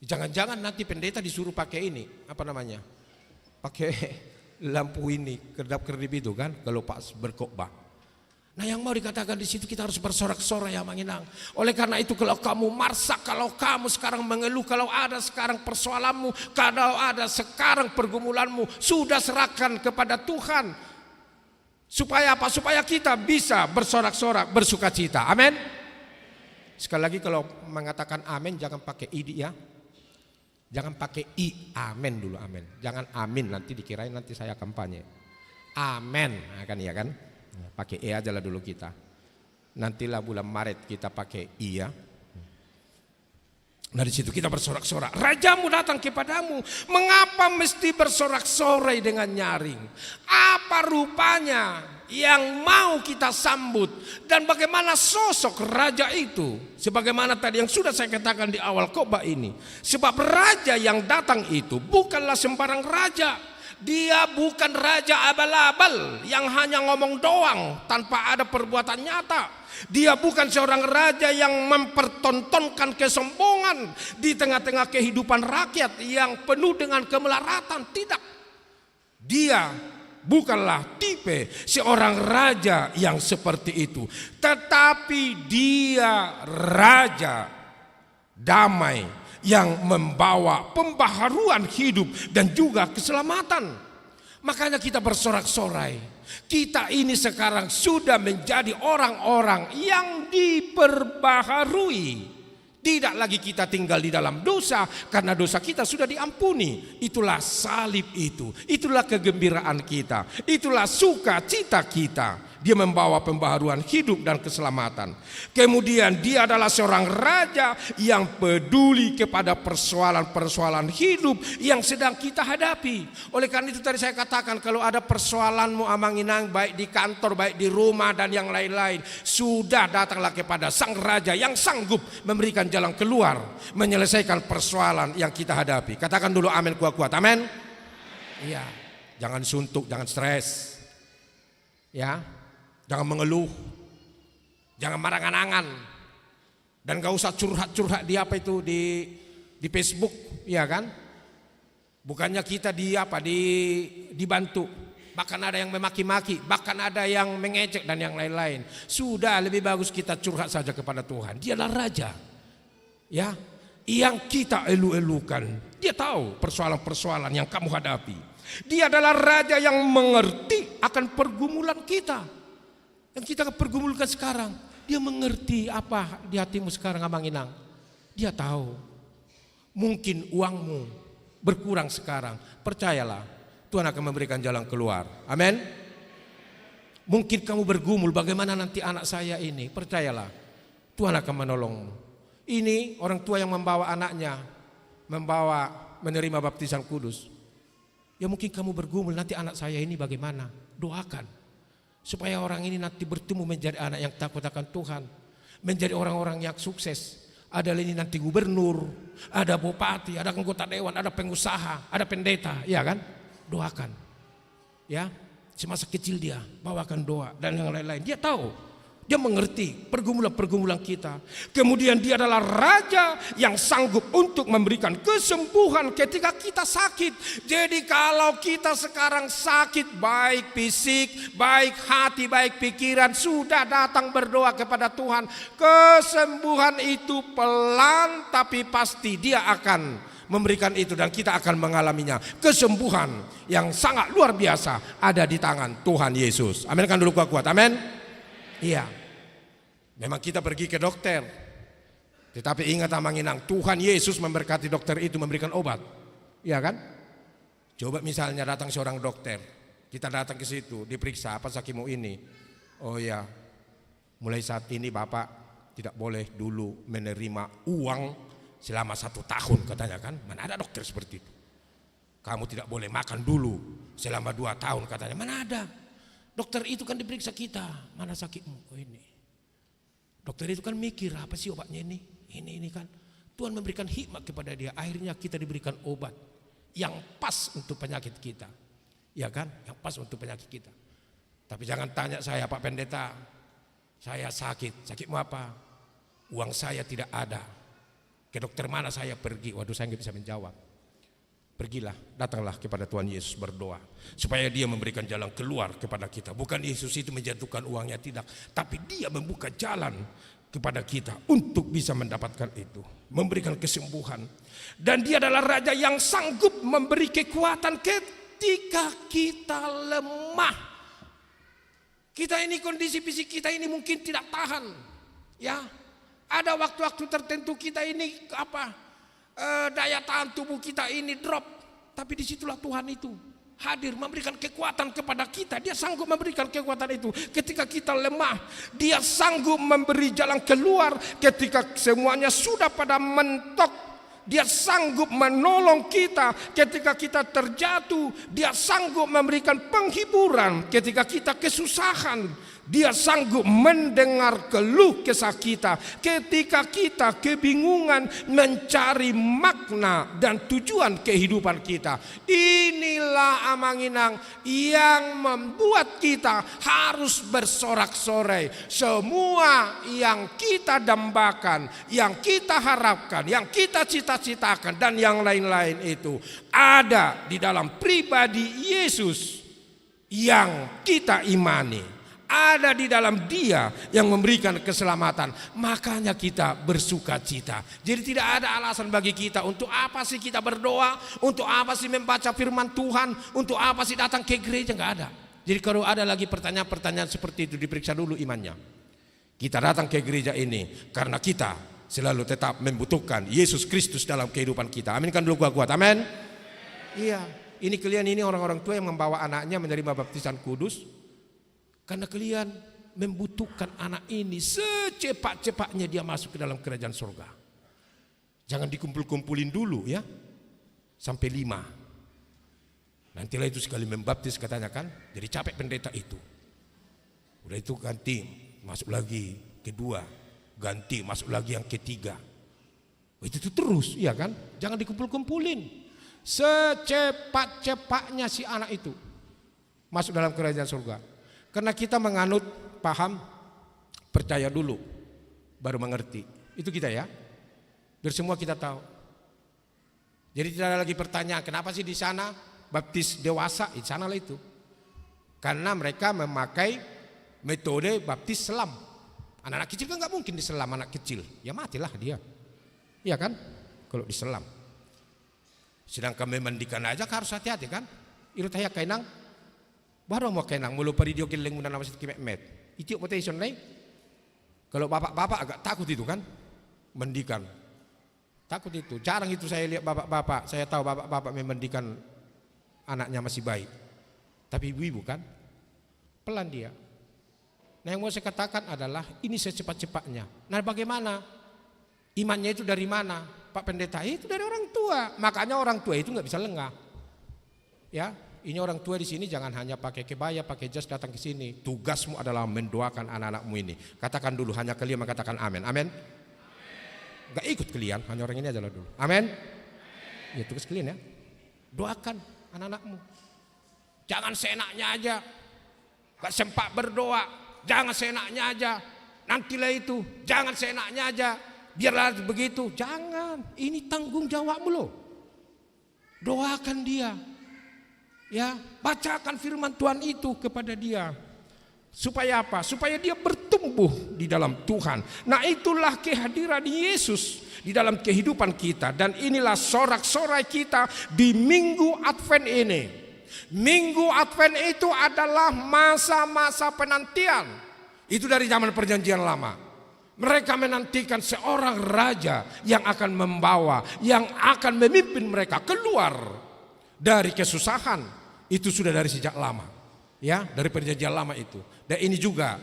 Jangan-jangan nanti pendeta disuruh pakai ini, apa namanya? Pakai lampu ini, kedap-kedip itu kan, kalau pas berkhotbah. Nah, yang mau dikatakan di situ, kita harus bersorak-sorai ya Manginang. Oleh karena itu, kalau kamu marsak, kalau kamu sekarang mengeluh, kalau ada sekarang persoalanmu, kalau ada sekarang pergumulanmu, sudah serahkan kepada Tuhan. Supaya apa? Supaya kita bisa bersorak-sorak, bersukacita. Amin. Sekali lagi kalau mengatakan amin jangan pakai i ya. Jangan pakai i, amin dulu, amin. Jangan amin, nanti dikirain nanti saya kampanye. Amin, kan iya kan? Pakai e aja lah dulu kita. Nantilah bulan Maret kita pakai i ya. Nah, di situ kita bersorak-sorak. Rajamu datang kepadamu. Mengapa mesti bersorak-sorai dengan nyaring? Apa rupanya yang mau kita sambut? Dan bagaimana sosok raja itu? Sebagaimana tadi yang sudah saya katakan di awal khotbah ini. Sebab raja yang datang itu bukanlah sembarang raja. Dia bukan raja abal-abal yang hanya ngomong doang tanpa ada perbuatan nyata. Dia bukan seorang raja yang mempertontonkan kesombongan di tengah-tengah kehidupan rakyat yang penuh dengan kemelaratan. Tidak. Dia bukanlah tipe seorang raja yang seperti itu. Tetapi dia raja damai yang membawa pembaharuan hidup dan juga keselamatan. Makanya kita bersorak-sorai. Kita ini sekarang sudah menjadi orang-orang yang diperbaharui. Tidak lagi kita tinggal di dalam dosa, karena dosa kita sudah diampuni. Itulah salib itu. Itulah kegembiraan kita. Itulah sukacita kita dia membawa pembaharuan hidup dan keselamatan. Kemudian dia adalah seorang raja yang peduli kepada persoalan-persoalan hidup yang sedang kita hadapi. Oleh karena itu tadi saya katakan, kalau ada persoalanmu Amanginang, baik di kantor, baik di rumah dan yang lain-lain, sudah datanglah kepada sang raja yang sanggup memberikan jalan keluar, menyelesaikan persoalan yang kita hadapi. Katakan dulu amin kuat-kuat, amin. Iya, jangan suntuk, jangan stres. Ya. Jangan mengeluh, jangan marang-angan, dan gak usah curhat-curhat di apa itu di Facebook, ya kan? Bukannya kita dibantu, bahkan ada yang memaki-maki, bahkan ada yang mengejek dan yang lain-lain. Sudah, lebih bagus kita curhat saja kepada Tuhan. Dialah raja, ya, yang kita elu-elukan. Dia tahu persoalan-persoalan yang kamu hadapi. Dia adalah raja yang mengerti akan pergumulan kita. Yang kita pergumulkan sekarang, dia mengerti apa di hatimu sekarang Amanginang. Dia tahu. Mungkin uangmu berkurang sekarang, percayalah Tuhan akan memberikan jalan keluar. Amin. Mungkin kamu bergumul bagaimana nanti anak saya ini, percayalah Tuhan akan menolongmu. Ini orang tua yang membawa anaknya menerima baptisan kudus. Ya mungkin kamu bergumul, nanti anak saya ini bagaimana? Doakan supaya orang ini nanti bertemu menjadi anak yang takut akan Tuhan, menjadi orang-orang yang sukses. Ada ini nanti gubernur, ada bupati, ada anggota dewan, ada pengusaha, ada pendeta, ya kan? Doakan, ya. Semasa kecil dia bawakan doa dan yang lain-lain. Dia tahu, dia mengerti pergumulan-pergumulan kita. Kemudian dia adalah raja yang sanggup untuk memberikan kesembuhan ketika kita sakit. Jadi kalau kita sekarang sakit, baik fisik, baik hati, baik pikiran, sudah datang berdoa kepada Tuhan, kesembuhan itu pelan tapi pasti dia akan memberikan itu dan kita akan mengalaminya. Kesembuhan yang sangat luar biasa ada di tangan Tuhan Yesus. Amin kan dulu kuat-kuat. Amin. Iya, memang kita pergi ke dokter, tetapi ingat Amanginang, Tuhan Yesus memberkati dokter itu memberikan obat, iya kan? Coba misalnya datang seorang dokter, kita datang ke situ, diperiksa apa sakitmu ini. Oh ya, mulai saat ini Bapak tidak boleh dulu menerima uang selama 1 tahun katanya kan? Mana ada dokter seperti itu? Kamu tidak boleh makan dulu selama 2 tahun katanya, mana ada? Dokter itu kan diperiksa kita, mana sakitmu? Oh ini. Dokter itu kan mikir apa sih obatnya ini? Ini kan. Tuhan memberikan hikmat kepada dia. Akhirnya kita diberikan obat yang pas untuk penyakit kita. Ya kan? Yang pas untuk penyakit kita. Tapi jangan tanya saya, Pak Pendeta, saya sakit. Sakitmu apa? Uang saya tidak ada. Ke dokter mana saya pergi? Waduh, saya nggak bisa menjawab. Pergilah, datanglah kepada Tuhan Yesus berdoa supaya dia memberikan jalan keluar kepada kita. Bukan Yesus itu menjatuhkan uangnya, tidak, tapi dia membuka jalan kepada kita untuk bisa mendapatkan itu, memberikan kesembuhan. Dan dia adalah raja yang sanggup memberi kekuatan ketika kita lemah. Kita ini kondisi fisik kita ini mungkin tidak tahan, ya. Ada waktu-waktu tertentu kita ini daya tahan tubuh kita ini drop, tapi disitulah Tuhan itu hadir memberikan kekuatan kepada kita. Dia sanggup memberikan kekuatan itu ketika kita lemah. Dia sanggup memberi jalan keluar ketika semuanya sudah pada mentok. Dia sanggup menolong kita ketika kita terjatuh. Dia sanggup memberikan penghiburan ketika kita kesusahan. Dia sanggup mendengar keluh kesah kita ketika kita kebingungan mencari makna dan tujuan kehidupan kita. Inilah Amanginang yang membuat kita harus bersorak-sorai. Semua yang kita dambakan, yang kita harapkan, yang kita cita-citakan dan yang lain-lain itu ada di dalam pribadi Yesus yang kita imani. Ada di dalam Dia yang memberikan keselamatan. Makanya kita bersuka cita. Jadi tidak ada alasan bagi kita untuk apa sih kita berdoa, untuk apa sih membaca firman Tuhan, untuk apa sih datang ke gereja, nggak ada. Jadi kalau ada lagi pertanyaan-pertanyaan seperti itu, diperiksa dulu imannya. Kita datang ke gereja ini karena kita selalu tetap membutuhkan Yesus Kristus dalam kehidupan kita. Amin kan dulu kuat-kuat. Amin. Iya. Ini kalian ini orang-orang tua yang membawa anaknya menerima baptisan kudus. Karena kalian membutuhkan anak ini secepat-cepatnya dia masuk ke dalam kerajaan surga. Jangan dikumpul-kumpulin dulu ya, sampai 5. Nantilah itu sekali membaptis katanya kan, jadi capek pendeta itu. Udah itu ganti, masuk lagi kedua, ganti masuk lagi yang ketiga. Itu terus, ya kan? Jangan dikumpul-kumpulin. Secepat-cepatnya si anak itu masuk dalam kerajaan surga. Karena kita menganut paham percaya dulu baru mengerti. Itu kita ya. Biar semua kita tahu. Jadi tidak ada lagi pertanyaan kenapa sih di sana baptis dewasa, di sana lah itu. Karena mereka memakai metode baptis selam. Anak-anak kecil kan nggak mungkin diselam anak kecil, ya matilah dia. Iya kan? Kalau diselam. Sedangkan memandikan aja harus hati-hati kan? Iru taya kainang, baru mau kainang mulu pari dia kileng muna nama situ kimet. Itu motivation nih. Kalau bapak-bapak agak takut itu kan? Mandikan. Takut itu. Jarang itu saya lihat bapak-bapak. Saya tahu bapak-bapak memandikan anaknya masih baik. Tapi ibu-ibu kan? Pelan dia. Nah yang mau saya katakan adalah ini secepat-cepatnya. Nah bagaimana? Imannya itu dari mana? Pak Pendeta, itu dari orang tua. Makanya orang tua itu nggak bisa lengah. Ya, ini orang tua di sini jangan hanya pakai kebaya, pakai jas datang ke sini. Tugasmu adalah mendoakan anak-anakmu ini. Katakan dulu, hanya kalian mengatakan amin. Amin. Gak ikut kalian, hanya orang ini aja lah dulu. Amin. Ya tugas kalian ya. Doakan anak-anakmu. Jangan seenaknya aja. Gak sempat berdoa. Jangan seenaknya aja. Nantilah itu. Jangan seenaknya aja. Biarlah begitu. Jangan. Ini tanggung jawabmu loh. Doakan dia. Ya, bacakan firman Tuhan itu kepada dia. Supaya apa? Supaya dia bertumbuh di dalam Tuhan. Nah itulah kehadiran Yesus di dalam kehidupan kita. Dan inilah sorak-sorai kita di Minggu Advent ini. Minggu Advent itu adalah masa-masa penantian. Itu dari zaman Perjanjian Lama. Mereka menantikan seorang raja yang akan membawa, yang akan memimpin mereka keluar dari kesusahan. Itu sudah dari sejak lama. Ya, dari Perjanjian Lama itu. Dan ini juga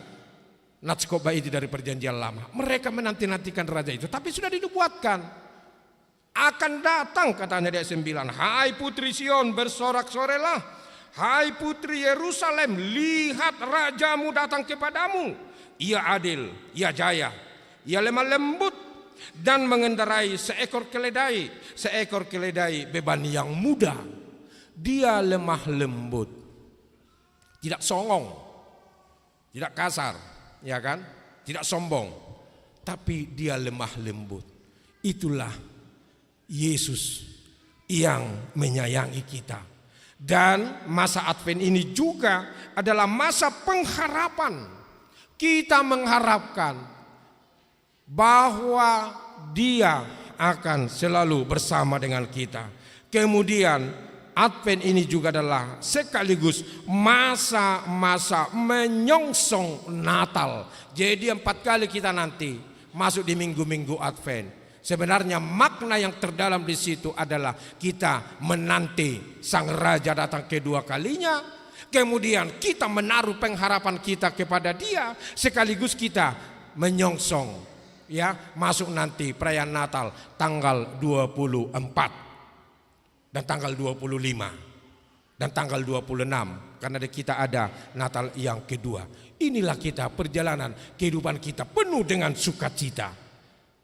Natskoba itu dari Perjanjian Lama. Mereka menanti-nantikan raja itu, tapi sudah dinubuatkan. Akan datang katanya di ayat 9. Hai putri Sion, bersorak-sorelah. Hai putri Yerusalem, lihat rajamu datang kepadamu. Ia adil, ia jaya, ia lemah lembut dan mengendarai seekor keledai beban yang muda. Dia lemah lembut, tidak songong, tidak kasar, ya kan? Tidak sombong, tapi dia lemah lembut. Itulah Yesus yang menyayangi kita. Dan masa Advent ini juga adalah masa pengharapan. Kita mengharapkan bahwa Dia akan selalu bersama dengan kita. Kemudian Advent ini juga adalah sekaligus masa-masa menyongsong Natal. Jadi 4 kali kita nanti masuk di minggu-minggu Advent. Sebenarnya makna yang terdalam di situ adalah kita menanti Sang Raja datang kedua kalinya. Kemudian kita menaruh pengharapan kita kepada Dia, sekaligus kita menyongsong ya masuk nanti perayaan Natal tanggal 24 dan tanggal 25 dan tanggal 26 karena kita ada Natal yang kedua. Inilah kita perjalanan kehidupan kita penuh dengan sukacita.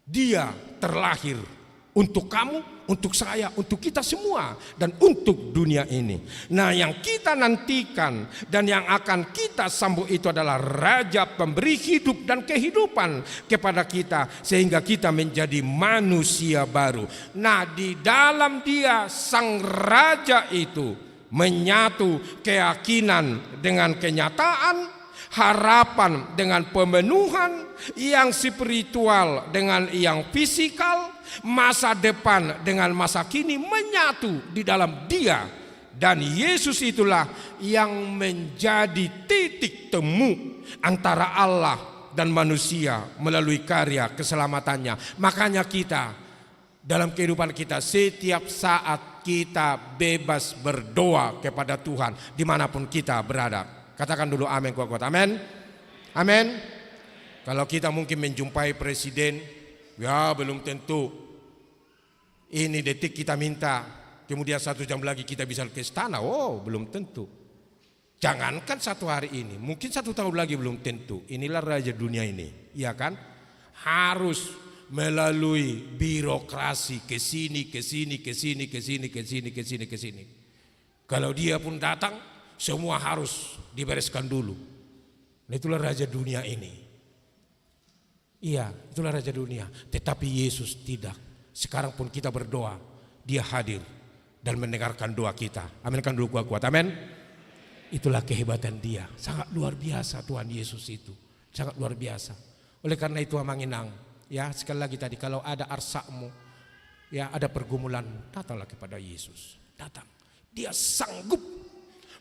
Dia terlahir untuk kamu, untuk saya, untuk kita semua, dan untuk dunia ini. Nah yang kita nantikan dan yang akan kita sambut itu adalah Raja pemberi hidup dan kehidupan kepada kita, sehingga kita menjadi manusia baru. Nah di dalam Dia Sang Raja itu menyatu keyakinan dengan kenyataan, harapan dengan pemenuhan, yang spiritual dengan yang fisikal, masa depan dengan masa kini menyatu di dalam Dia. Dan Yesus itulah yang menjadi titik temu antara Allah dan manusia melalui karya keselamatannya. Makanya kita dalam kehidupan kita setiap saat kita bebas berdoa kepada Tuhan dimanapun kita berada. Katakan dulu amin kuat-kuat. Amin. Amin. Kalau kita mungkin menjumpai presiden, ya belum tentu ini detik kita minta, kemudian 1 jam lagi kita bisa ke istana. Oh, belum tentu. Jangankan 1 hari ini, mungkin 1 tahun lagi belum tentu. Inilah raja dunia ini, ya kan? Harus melalui birokrasi ke sini. Kalau dia pun datang, semua harus dibereskan dulu. Nah, itulah raja dunia ini. Iya, itulah raja dunia. Tetapi Yesus tidak. Sekarang pun kita berdoa, dia hadir dan mendengarkan doa kita. Aminkan dulu kuat-kuat. Amin. Itulah kehebatan dia. Sangat luar biasa Tuhan Yesus itu. Sangat luar biasa. Oleh karena itu Manginang, ya sekali lagi tadi, kalau ada arsakmu, ya ada pergumulan, datanglah kepada Yesus. Datang. Dia sanggup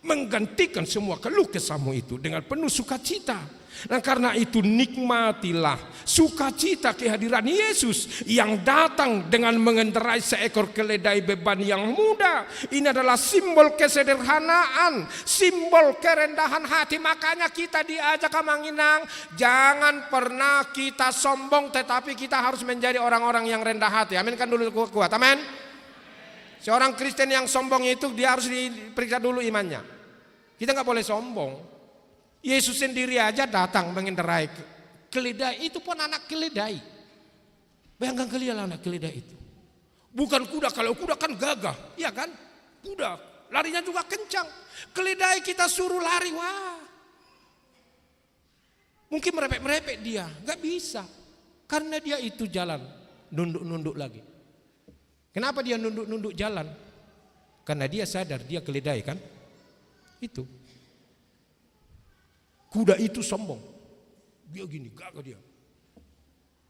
menggantikan semua keluh kesahmu itu dengan penuh sukacita. Dan karena itu nikmatilah sukacita kehadiran Yesus yang datang dengan mengendarai seekor keledai beban yang muda. Ini adalah simbol kesederhanaan, simbol kerendahan hati. Makanya kita diajak Manginang, jangan pernah kita sombong, tetapi kita harus menjadi orang-orang yang rendah hati. Amin kan dulu kuat. Amin. Seorang Kristen yang sombong itu dia harus diperiksa dulu imannya. Kita nggak boleh sombong. Yesus sendiri aja datang mengendarai keledai, itu pun anak keledai. Bayangkan kalian anak keledai itu. Bukan kuda, kalau kuda kan gagah, ya kan? Kuda larinya juga kencang. Keledai kita suruh lari, wah. Mungkin merepek-merepek dia, nggak bisa. Karena dia itu jalan, nunduk-nunduk lagi. Kenapa dia nunduk-nunduk jalan? Karena dia sadar dia keledai kan? Itu. Kuda itu sombong. Dia gini, gagah dia.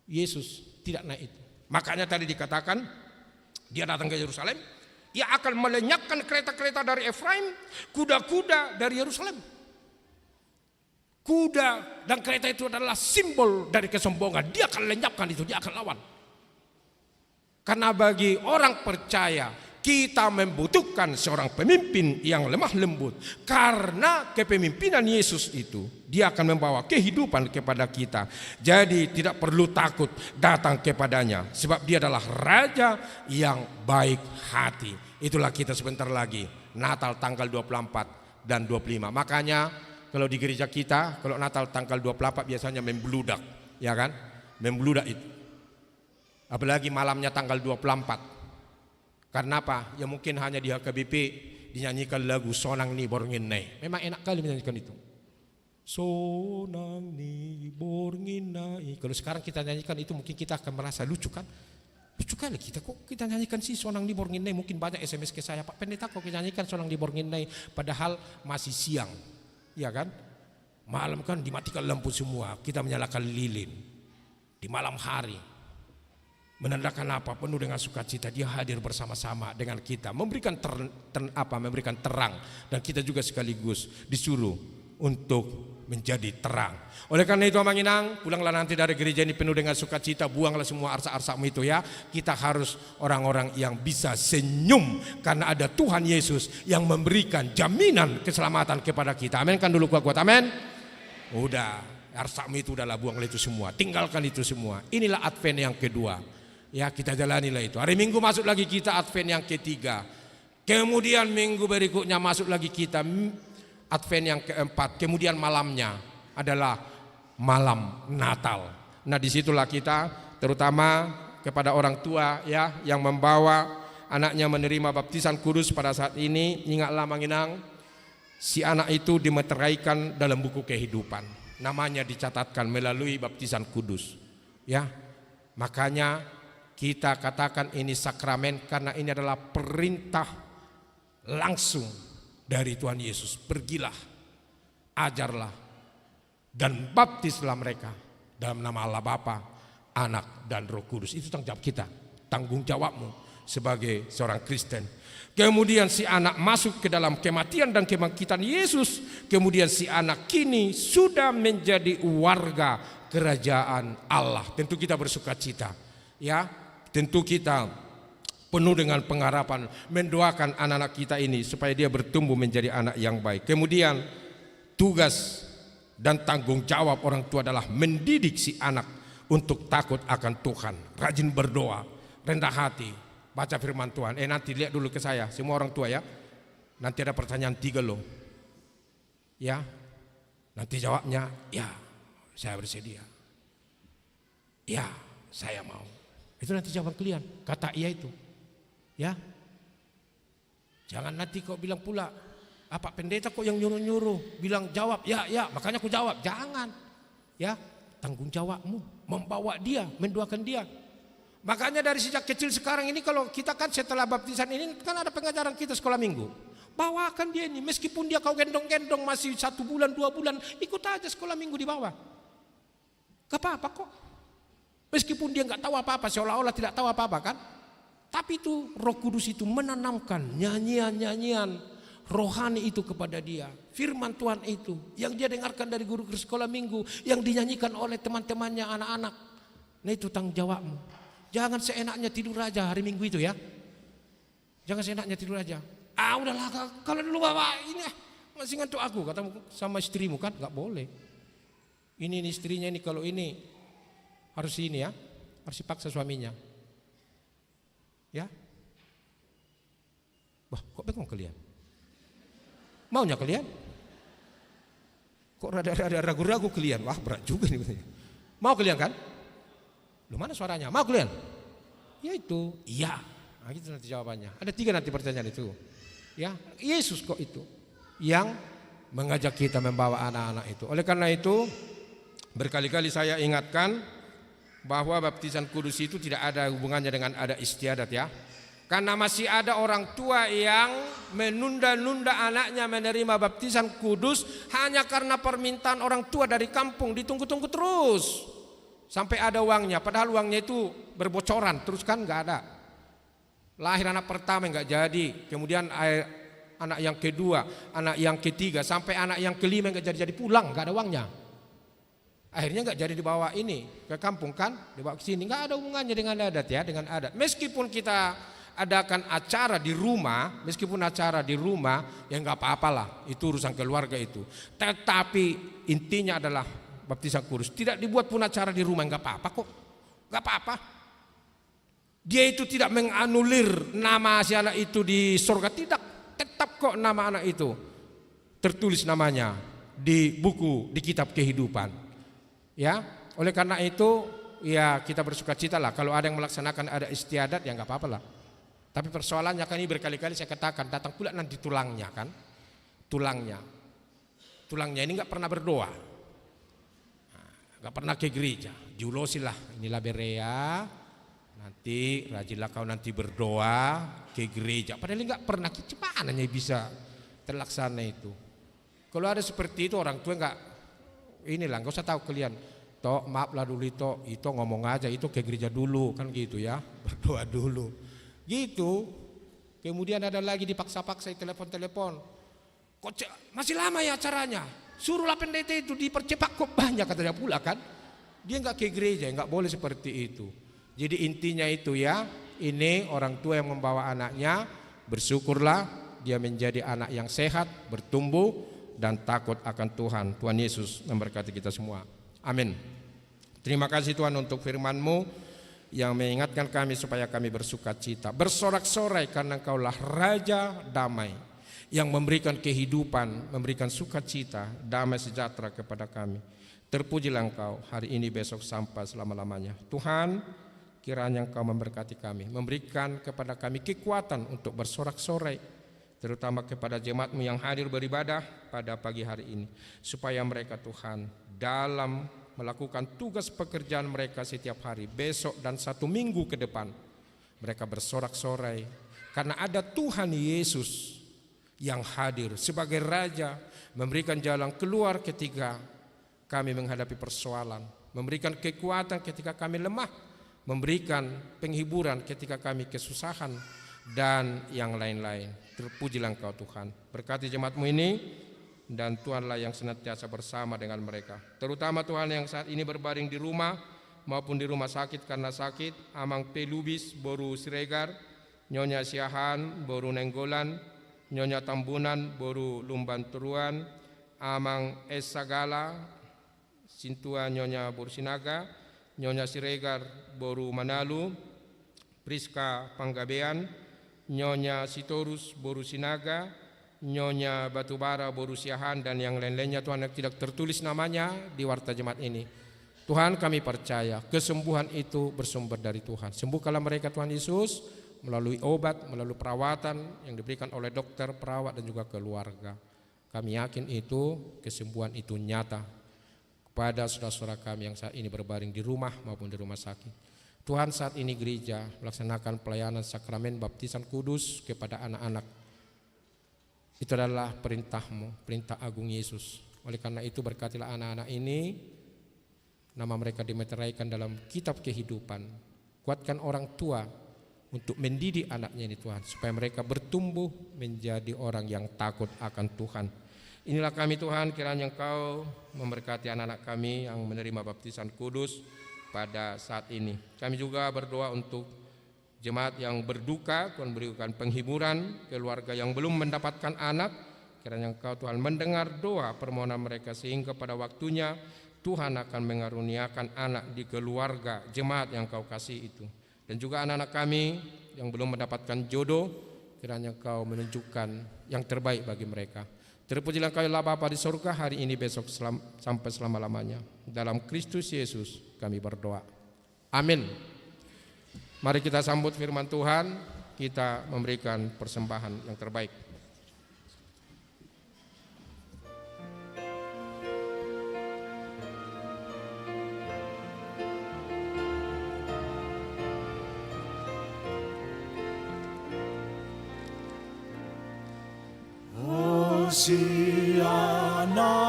Yesus tidak naik itu. Makanya tadi dikatakan, dia datang ke Yerusalem, ia akan melenyapkan kereta-kereta dari Efraim, kuda-kuda dari Yerusalem. Kuda dan kereta itu adalah simbol dari kesombongan. Dia akan lenyapkan itu, dia akan lawan. Karena bagi orang percaya, kita membutuhkan seorang pemimpin yang lemah lembut. Karena kepemimpinan Yesus itu, dia akan membawa kehidupan kepada kita. Jadi tidak perlu takut datang kepadanya. Sebab dia adalah raja yang baik hati. Itulah kita sebentar lagi, Natal tanggal 24 dan 25. Makanya kalau di gereja kita, kalau Natal tanggal 24 biasanya membludak. Ya kan? Membludak itu. Apalagi malamnya tanggal 24. Karena apa? Ya mungkin hanya di HKBP dinyanyikan lagu Sonang ni Borngin Nai. Memang enak kali menyanyikan itu. Sonang ni Borngin Nai. Kalau sekarang kita nyanyikan itu mungkin kita akan merasa lucu kan? Lucu kali kita kok kita nyanyikan sih Sonang ni Borngin Nai. Mungkin banyak SMS ke saya, Pak Pendeta kok kita nyanyikan Sonang ni Borngin Nai. Padahal masih siang. Ya kan? Malam kan dimatikan lampu semua. Kita menyalakan lilin. Di malam hari. Menandakan apa? Penuh dengan sukacita. Dia hadir bersama-sama dengan kita, memberikan memberikan terang, dan kita juga sekaligus disuruh untuk menjadi terang. Oleh karena itu Manginang, pulanglah nanti dari gereja ini penuh dengan sukacita, buanglah semua arsa-arsamu itu ya. Kita harus orang-orang yang bisa senyum karena ada Tuhan Yesus yang memberikan jaminan keselamatan kepada kita. Amin kan dulu kuat-kuat. Amin. Udah, arsamu itu udahlah, buanglah itu semua, tinggalkan itu semua. Inilah Advent yang kedua. Ya kita jalanilah itu. Hari Minggu masuk lagi kita Advent yang ketiga. Kemudian minggu berikutnya masuk lagi kita Advent yang keempat. Kemudian malamnya adalah malam Natal. Nah disitulah kita terutama kepada orang tua ya yang membawa anaknya menerima baptisan kudus pada saat ini. Ingatlah Manginang, si anak itu dimeteraikan dalam buku kehidupan. Namanya dicatatkan melalui baptisan kudus. Ya, makanya kita katakan ini sakramen karena ini adalah perintah langsung dari Tuhan Yesus. Pergilah, ajarlah, dan baptislah mereka dalam nama Allah Bapa, Anak, dan Roh Kudus. Itu tanggung jawab kita, tanggung jawabmu sebagai seorang Kristen. Kemudian si anak masuk ke dalam kematian dan kebangkitan Yesus. Kemudian si anak kini sudah menjadi warga kerajaan Allah. Tentu kita bersuka cita. Ya. Tentu kita penuh dengan pengharapan mendoakan anak-anak kita ini supaya dia bertumbuh menjadi anak yang baik. Kemudian tugas dan tanggung jawab orang tua adalah mendidik si anak untuk takut akan Tuhan, rajin berdoa, rendah hati, baca firman Tuhan. Nanti lihat dulu ke saya, semua orang tua ya. Nanti ada pertanyaan 3 loh. Ya. Nanti jawabnya, ya, saya bersedia. Ya, saya mau. Itu nanti jawaban kalian. Kata iya itu. Ya. Jangan nanti kau bilang pula, apa pendeta kok yang nyuruh-nyuruh bilang jawab, ya, makanya aku jawab. Jangan. Ya, tanggung jawabmu membawa dia, mendoakan dia. Makanya dari sejak kecil sekarang ini, kalau kita kan setelah baptisan ini kan ada pengajaran kita sekolah minggu. Bawakan dia ini, meskipun dia kau gendong-gendong masih 1 bulan 2 bulan, ikut aja sekolah minggu di bawah. Gak apa-apa kok. Meskipun dia nggak tahu apa-apa, seolah-olah tidak tahu apa-apa kan. Tapi itu Roh Kudus itu menanamkan nyanyian-nyanyian rohani itu kepada dia. Firman Tuhan itu yang dia dengarkan dari guru sekolah minggu, yang dinyanyikan oleh teman-temannya anak-anak. Nah itu tanggung jawabmu. Jangan seenaknya tidur aja hari Minggu itu ya. Jangan seenaknya tidur aja. Udahlah kalau dulu bawa ini masih ngantuk aku, katamu sama istrimu kan, nggak boleh. Ini istrinya ini kalau ini harus ini ya, harus dipaksa suaminya. Ya. Wah, kok bengong kalian? Maunya kalian? Kok rada ragu-ragu kalian? Wah, berat juga nih. Mau kalian kan? Lu mana suaranya? Mau kalian? Ya itu, iya. Nah, gitu nanti jawabannya. Ada 3 nanti pertanyaan itu. Ya, Yesus kok itu yang mengajak kita membawa anak-anak itu. Oleh karena itu, berkali-kali saya ingatkan bahwa baptisan kudus itu tidak ada hubungannya dengan ada istiadat ya. Karena masih ada orang tua yang menunda-nunda anaknya menerima baptisan kudus hanya karena permintaan orang tua dari kampung, ditunggu-tunggu terus sampai ada uangnya, padahal uangnya itu berbocoran terus kan nggak ada. Lahir anak pertama nggak jadi, kemudian anak yang kedua, anak yang ketiga, sampai anak yang kelima nggak jadi pulang, nggak ada uangnya. Akhirnya nggak jadi dibawa ini ke kampung kan, dibawa ke sini, nggak ada hubungannya dengan adat ya, dengan adat. Meskipun kita adakan acara di rumah, ya nggak apa-apalah, itu urusan keluarga itu. Tetapi intinya adalah baptisan kudus tidak dibuat pun acara di rumah, nggak apa-apa kok, nggak apa-apa. Dia itu tidak menganulir nama si anak itu di surga, tidak, tetap kok nama anak itu tertulis namanya di buku, di kitab kehidupan. Ya, oleh karena itu ya kita bersukacita lah kalau ada yang melaksanakan ada istiadat ya nggak apa-apa lah. Tapi persoalannya kan ini berkali-kali saya katakan, datang pula nanti tulangnya kan, tulangnya ini nggak pernah berdoa, nggak pernah ke gereja, diulosilah inilah Berea. Nanti rajinlah kau nanti berdoa ke gereja. Padahal nggak pernah, gimana bisa terlaksana itu? Kalau ada seperti itu orang tua nggak, inilah nggak usah tahu kalian. Toh maaflah dulu itu ngomong aja, itu ke gereja dulu kan gitu ya, berdoa dulu. Gitu. Kemudian ada lagi dipaksa-paksa telepon. Kok masih lama ya acaranya? Suruhlah pendeta itu dipercepat, kok banyak katanya pula kan? Dia nggak ke gereja, nggak boleh seperti itu. Jadi intinya itu ya, ini orang tua yang membawa anaknya, bersyukurlah dia menjadi anak yang sehat, bertumbuh dan takut akan Tuhan. Tuhan Yesus memberkati kita semua. Amin. Terima kasih Tuhan untuk firman-Mu yang mengingatkan kami supaya kami bersukacita, bersorak-sorai karena Engkaulah Raja damai yang memberikan kehidupan, memberikan sukacita, damai sejahtera kepada kami. Terpujilah Engkau hari ini, besok, sampai selama-lamanya. Tuhan, kiranya Engkau memberkati kami, memberikan kepada kami kekuatan untuk bersorak-sorai, terutama kepada jemaat-Mu yang hadir beribadah pada pagi hari ini, supaya mereka Tuhan dalam melakukan tugas pekerjaan mereka setiap hari, besok dan 1 minggu ke depan, mereka bersorak-sorai karena ada Tuhan Yesus yang hadir sebagai Raja, memberikan jalan keluar ketika kami menghadapi persoalan, memberikan kekuatan ketika kami lemah, memberikan penghiburan ketika kami kesusahan dan yang lain-lain. Terpujilah Engkau Tuhan, berkati jemaat-Mu ini, dan Tuhanlah yang senantiasa bersama dengan mereka. Terutama Tuhan yang saat ini berbaring di rumah maupun di rumah sakit karena sakit, Amang Pelubis, Boru Siregar, Nyonya Siahan, Boru Nenggolan, Nyonya Tambunan, Boru Lumban Turuan, Amang S. Sagala, Sintua Nyonya Boru Sinaga, Nyonya Siregar Boru Manalu, Priska Panggabean, Nyonya Sitorus Boru Sinaga, Nyonya Batubara Boru Siahan, dan yang lain-lainnya Tuhan yang tidak tertulis namanya di warta jemaat ini. Tuhan, kami percaya kesembuhan itu bersumber dari Tuhan. Sembuhkanlah mereka Tuhan Yesus melalui obat, melalui perawatan yang diberikan oleh dokter, perawat dan juga keluarga. Kami yakin itu, kesembuhan itu nyata kepada saudara-saudara kami yang saat ini berbaring di rumah maupun di rumah sakit. Tuhan, saat ini gereja melaksanakan pelayanan sakramen baptisan kudus kepada anak-anak. Itu adalah perintah-Mu, perintah agung Yesus. Oleh karena itu berkatilah anak-anak ini, nama mereka dimeteraikan dalam kitab kehidupan. Kuatkan orang tua untuk mendidik anaknya ini Tuhan, supaya mereka bertumbuh menjadi orang yang takut akan Tuhan. Inilah kami Tuhan, kiranya Engkau memberkati anak-anak kami yang menerima baptisan kudus pada saat ini. Kami juga berdoa untuk jemaat yang berduka, Tuhan berikan penghiburan, keluarga yang belum mendapatkan anak, kiranya Engkau Tuhan mendengar doa permohonan mereka, sehingga pada waktunya Tuhan akan mengaruniakan anak di keluarga jemaat yang Kau kasih itu. Dan juga anak-anak kami yang belum mendapatkan jodoh, kiranya Engkau menunjukkan yang terbaik bagi mereka. Terpujilah Engkau Allah Bapa di surga, hari ini, besok, sampai selama-lamanya. Dalam Kristus Yesus kami berdoa. Amin. Mari kita sambut firman Tuhan, kita memberikan persembahan yang terbaik. Hosiana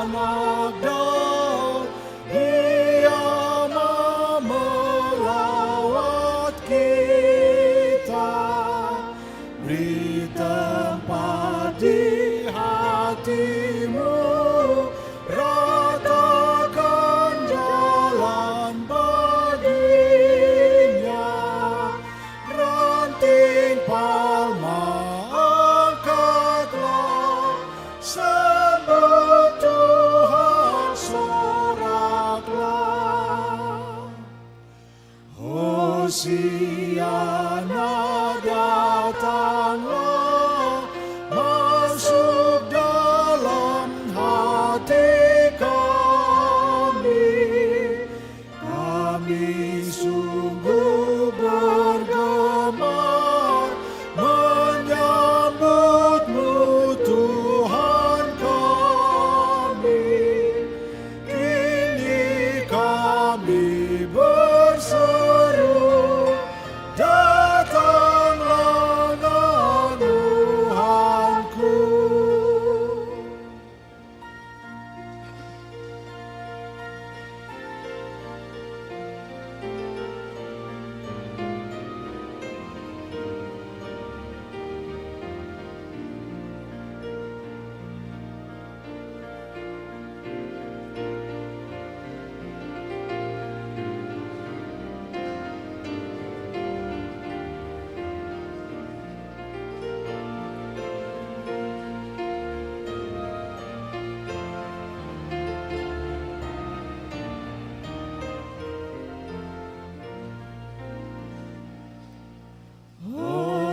anak Daud, Dia melawat kita, beri tempat di hatimu, ratakan jalan baginya, ranting palma sembah Tuhan soraklah. Hosiana datanglah, masuk dalam hati kami, kami sungguh bergemar menyambutmu Tuhan kami. Kini kami berseru, datanglah Tuhanku.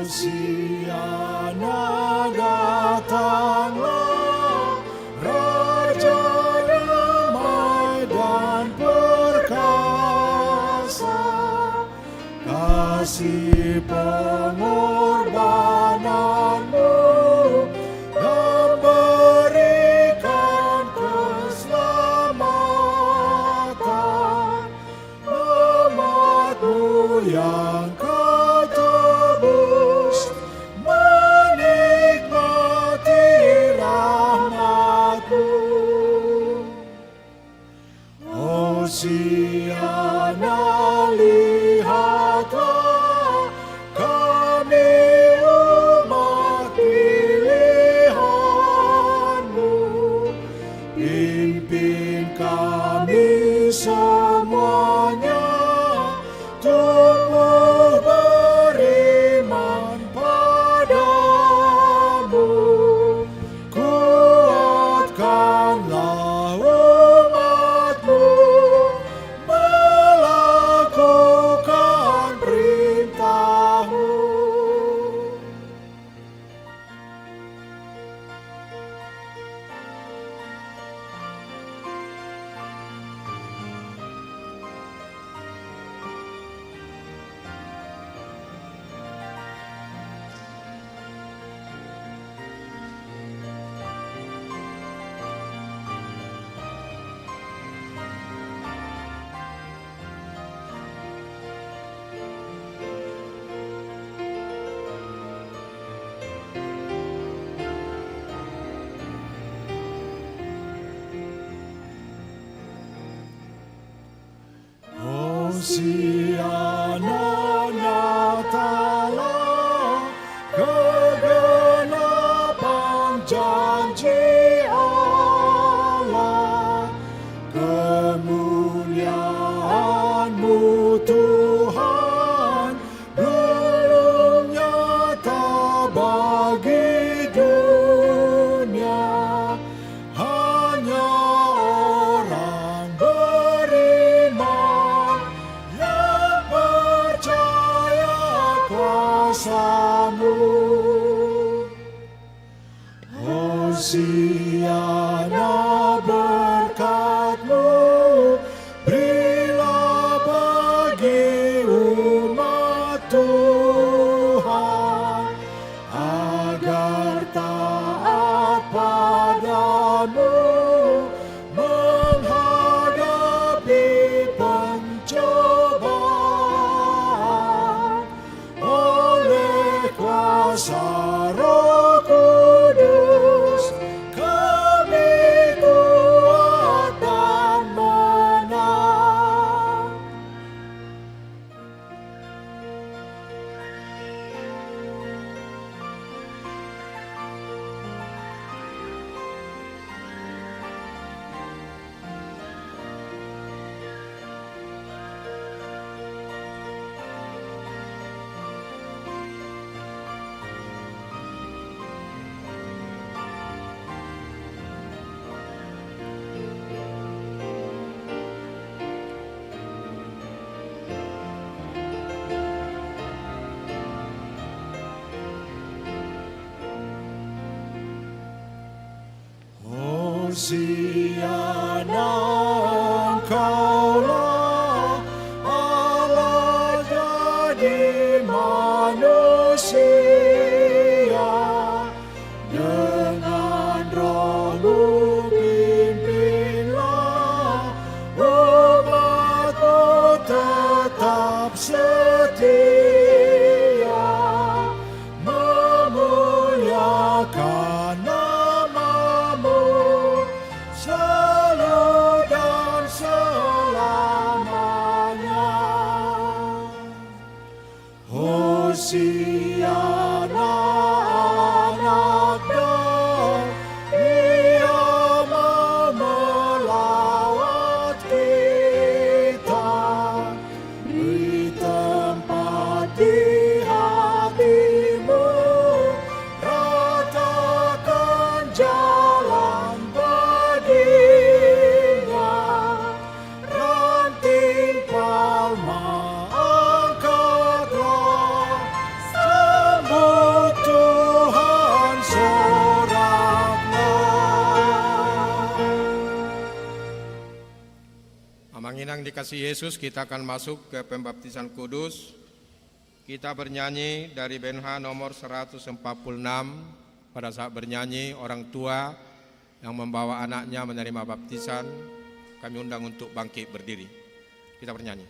Hosiana datanglah, Raja damai dan perkasa, kasih pengorbananmu dan berikan keselamatan, umatmu yang Kau tebus, menikmati rahmat-Mu. Hosiana, lihatlah kami umat pilihan-Mu, pimpin kami semuanya tumbuh beriman padamu, kuat Hosiana nyatalah kegenapan janji Allah, kemuliaan-Mu Tuhan belum nyata bagi dunia. Hanya orang beriman yang percaya kuasa-Mu. Hosiana berkat-Mu, berilah bagi umat Tuhan, agar taat padamu menghadapi pencobaan. Oleh kuasa Roh Kudus kami kuat dan menang. Hosiana, Engkaulah Allah jadi manusia, dengan Roh-Mu pimpinlah umat-Mu tetap setia, memuliakan nama-Mu selalu dan selamanya. Hosiana anak Daud, Dia mau melawat kita, beri tempat di hati-Mu, ratakan jalan baginya, ranting palma angkatlah, sambut Tuhan soraklah. Amanginang dikasih Yesus, kita akan masuk ke pembaptisan kudus. Kita bernyanyi dari Benha nomor 146. Pada saat bernyanyi, orang tua yang membawa anaknya menerima baptisan, kami undang untuk bangkit berdiri. Kita bernyanyi.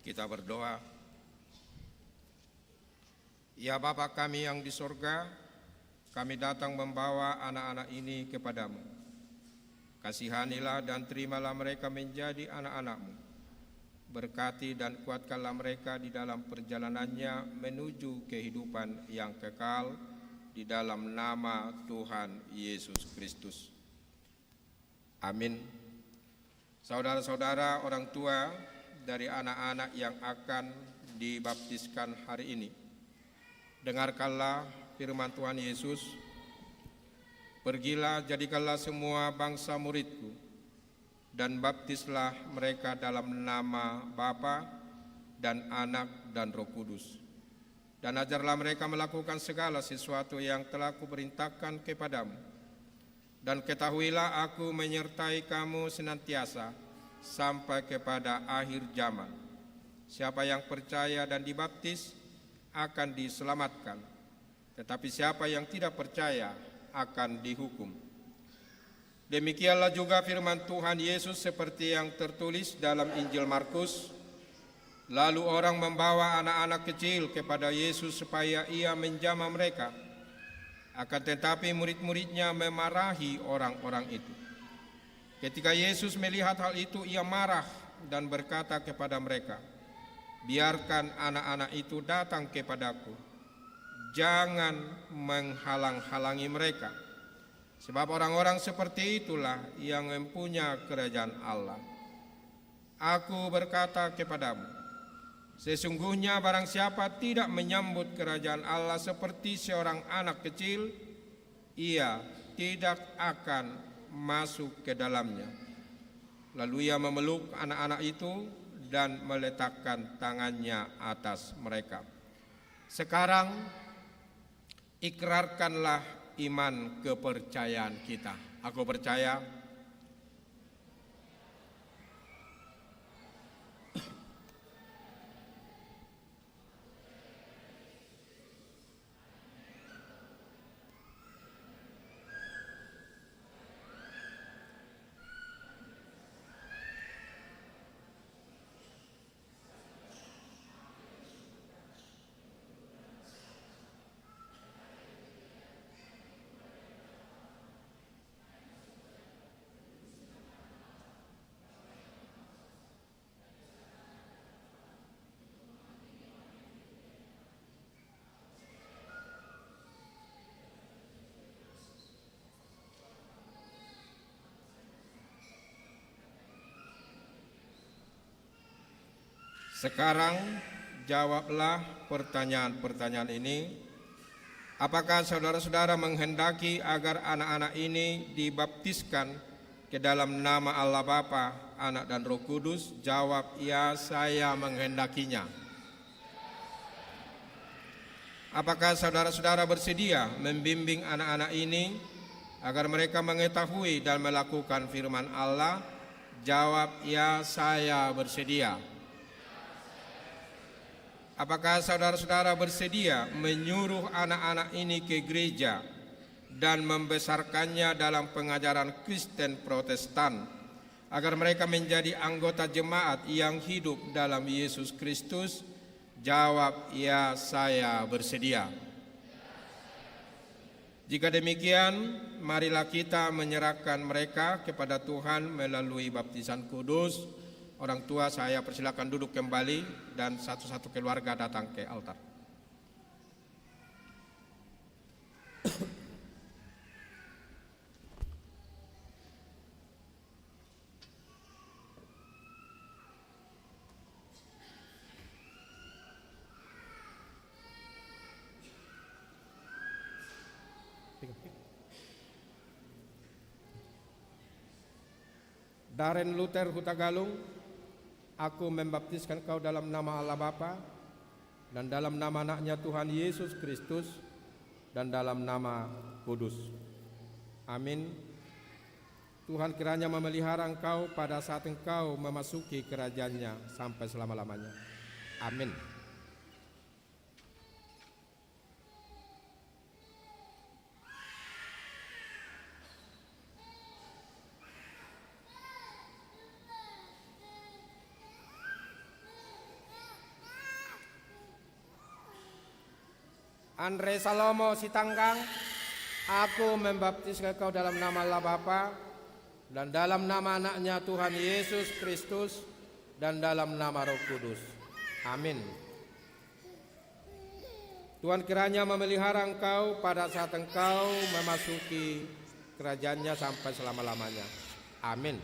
Kita berdoa. Ya Bapa kami yang di sorga, kami datang membawa anak-anak ini kepadamu. Kasihanilah dan terimalah mereka menjadi anak-anak-Mu. Berkati dan kuatkanlah mereka di dalam perjalanannya menuju kehidupan yang kekal, di dalam nama Tuhan Yesus Kristus. Amin. Saudara-saudara, orang tua dari anak-anak yang akan dibaptiskan hari ini. Dengarkanlah firman Tuhan Yesus, "Pergilah, jadikanlah semua bangsa muridku, dan baptislah mereka dalam nama Bapa dan Anak dan Roh Kudus. Dan ajarlah mereka melakukan segala sesuatu yang telah kuperintahkan kepadamu. Dan ketahuilah aku menyertai kamu senantiasa sampai kepada akhir zaman. Siapa yang percaya dan dibaptis akan diselamatkan, tetapi siapa yang tidak percaya akan dihukum." Demikianlah juga firman Tuhan Yesus seperti yang tertulis dalam Injil Markus. Lalu orang membawa anak-anak kecil kepada Yesus supaya ia menjamah mereka. Akan tetapi murid-muridnya memarahi orang-orang itu. Ketika Yesus melihat hal itu, ia marah dan berkata kepada mereka, "Biarkan anak-anak itu datang kepadaku. Jangan menghalang-halangi mereka. Sebab orang-orang seperti itulah yang mempunyai kerajaan Allah. Aku berkata kepadamu, sesungguhnya barang siapa tidak menyambut kerajaan Allah seperti seorang anak kecil, ia tidak akan masuk ke dalamnya." Lalu ia memeluk anak-anak itu dan meletakkan tangannya atas mereka. Sekarang ikrarkanlah iman kepercayaan kita. Aku percaya sekarang jawablah pertanyaan-pertanyaan ini. Apakah saudara-saudara menghendaki agar anak-anak ini dibaptiskan ke dalam nama Allah Bapa, Anak dan Roh Kudus? Jawab, "Ya, saya menghendakinya." Apakah saudara-saudara bersedia membimbing anak-anak ini agar mereka mengetahui dan melakukan firman Allah? Jawab, "Ya, saya bersedia." Apakah saudara-saudara bersedia menyuruh anak-anak ini ke gereja dan membesarkannya dalam pengajaran Kristen Protestan agar mereka menjadi anggota jemaat yang hidup dalam Yesus Kristus? Jawab, "Ya, saya bersedia." Jika demikian, marilah kita menyerahkan mereka kepada Tuhan melalui baptisan kudus. Orang tua saya persilakan duduk kembali dan satu-satu keluarga datang ke altar. Daren Luther Hutagalung, aku membaptiskan kau dalam nama Allah Bapa dan dalam nama anaknya Tuhan Yesus Kristus dan dalam nama Kudus. Amin. Tuhan kiranya memelihara engkau pada saat engkau memasuki kerajaannya sampai selama-lamanya. Amin. Andre Salomo Sitanggang, aku membaptiskan kau dalam nama Allah Bapa dan dalam nama anaknya Tuhan Yesus Kristus dan dalam nama Roh Kudus. Amin. Tuhan kiranya memelihara engkau pada saat engkau memasuki kerajaannya sampai selama-lamanya. Amin.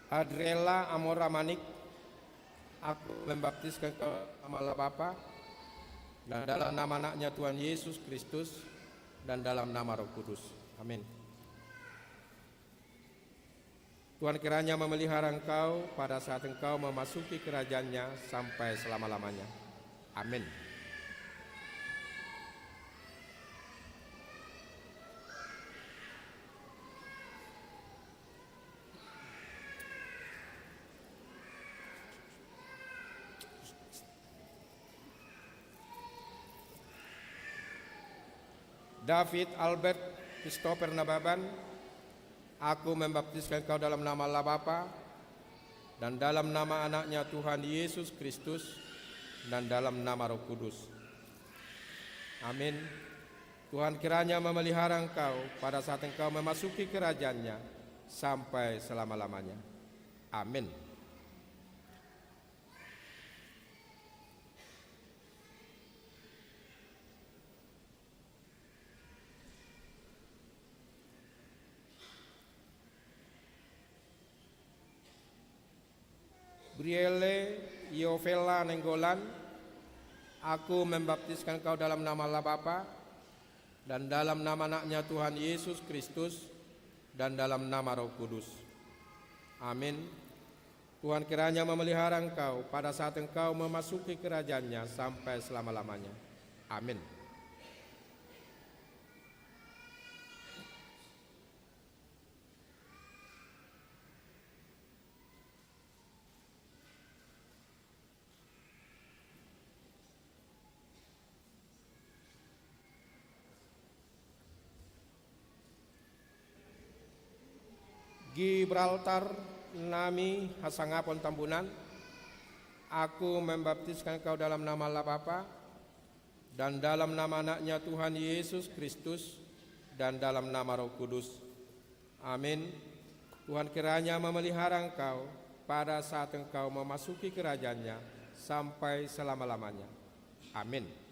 Adriela Amora Manik, aku membaptiskan kau dalam nama Allah Bapa dan dalam nama anaknya Tuhan Yesus Kristus dan dalam nama Roh Kudus. Amin. Tuhan kiranya memelihara engkau pada saat engkau memasuki kerajaan-Nya sampai selama-lamanya. Amin. David Albert Christopher Nababan, aku membaptiskan kau dalam nama Allah Bapa dan dalam nama anaknya Tuhan Yesus Kristus dan dalam nama Roh Kudus. Amin. Tuhan kiranya memelihara engkau pada saat engkau memasuki kerajaan-Nya sampai selama-lamanya. Amin. Brielle Yovela Nenggolan, aku membaptiskan kau dalam nama Allah Bapa dan dalam nama anaknya Tuhan Yesus Kristus dan dalam nama Roh Kudus. Amin. Tuhan kiranya memelihara engkau pada saat engkau memasuki kerajaan-Nya sampai selama-lamanya. Amin. Gibraltar Nami Hasangapon Tambunan, aku membaptiskan kau dalam nama Allah Bapa dan dalam nama anaknya Tuhan Yesus Kristus dan dalam nama Roh Kudus. Amin. Tuhan kiranya memelihara engkau pada saat engkau memasuki kerajaan-Nya sampai selama-lamanya. Amin.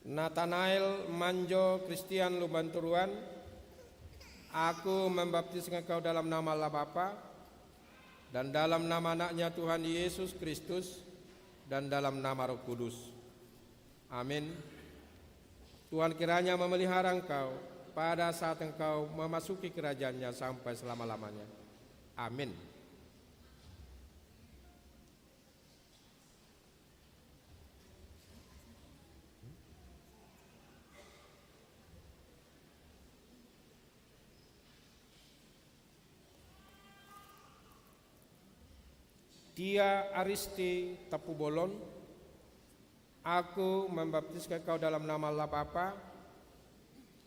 Nathanael Manjo Christian Lubanturuan, aku membaptiskan kau dalam nama Allah Bapa dan dalam nama anaknya Tuhan Yesus Kristus dan dalam nama Roh Kudus. Amin. Tuhan kiranya memelihara engkau pada saat engkau memasuki kerajaan-Nya sampai selama-lamanya. Amin. Dia Aristi Tapubolon, aku membaptiskan kau dalam nama Allah Bapa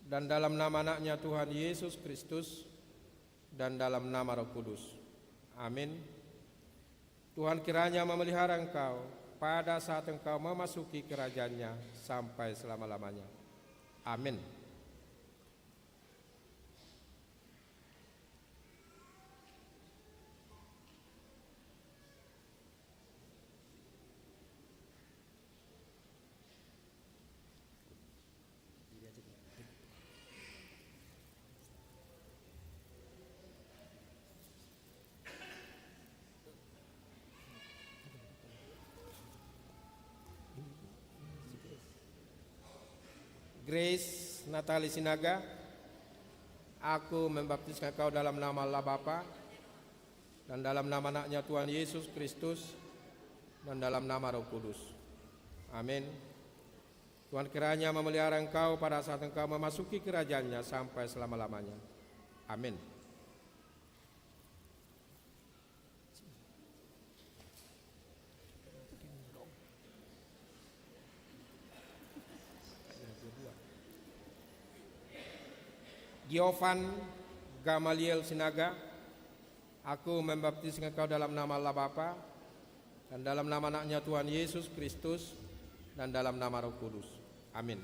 dan dalam nama anaknya Tuhan Yesus Kristus dan dalam nama Roh Kudus. Amin. Tuhan kiranya memelihara engkau pada saat engkau memasuki kerajaan-Nya sampai selama-lamanya. Amin. Grace Natali Sinaga, aku membaptiskan kau dalam nama Allah Bapa dan dalam nama anaknya Tuhan Yesus Kristus dan dalam nama Roh Kudus. Amin. Tuhan kiranya memelihara engkau pada saat engkau memasuki kerajaan-Nya sampai selama-lamanya. Amin. Giovan Gamaliel Sinaga, aku membaptiskan kau dalam nama Allah Bapa dan dalam nama anaknya Tuhan Yesus Kristus dan dalam nama Roh Kudus. Amin.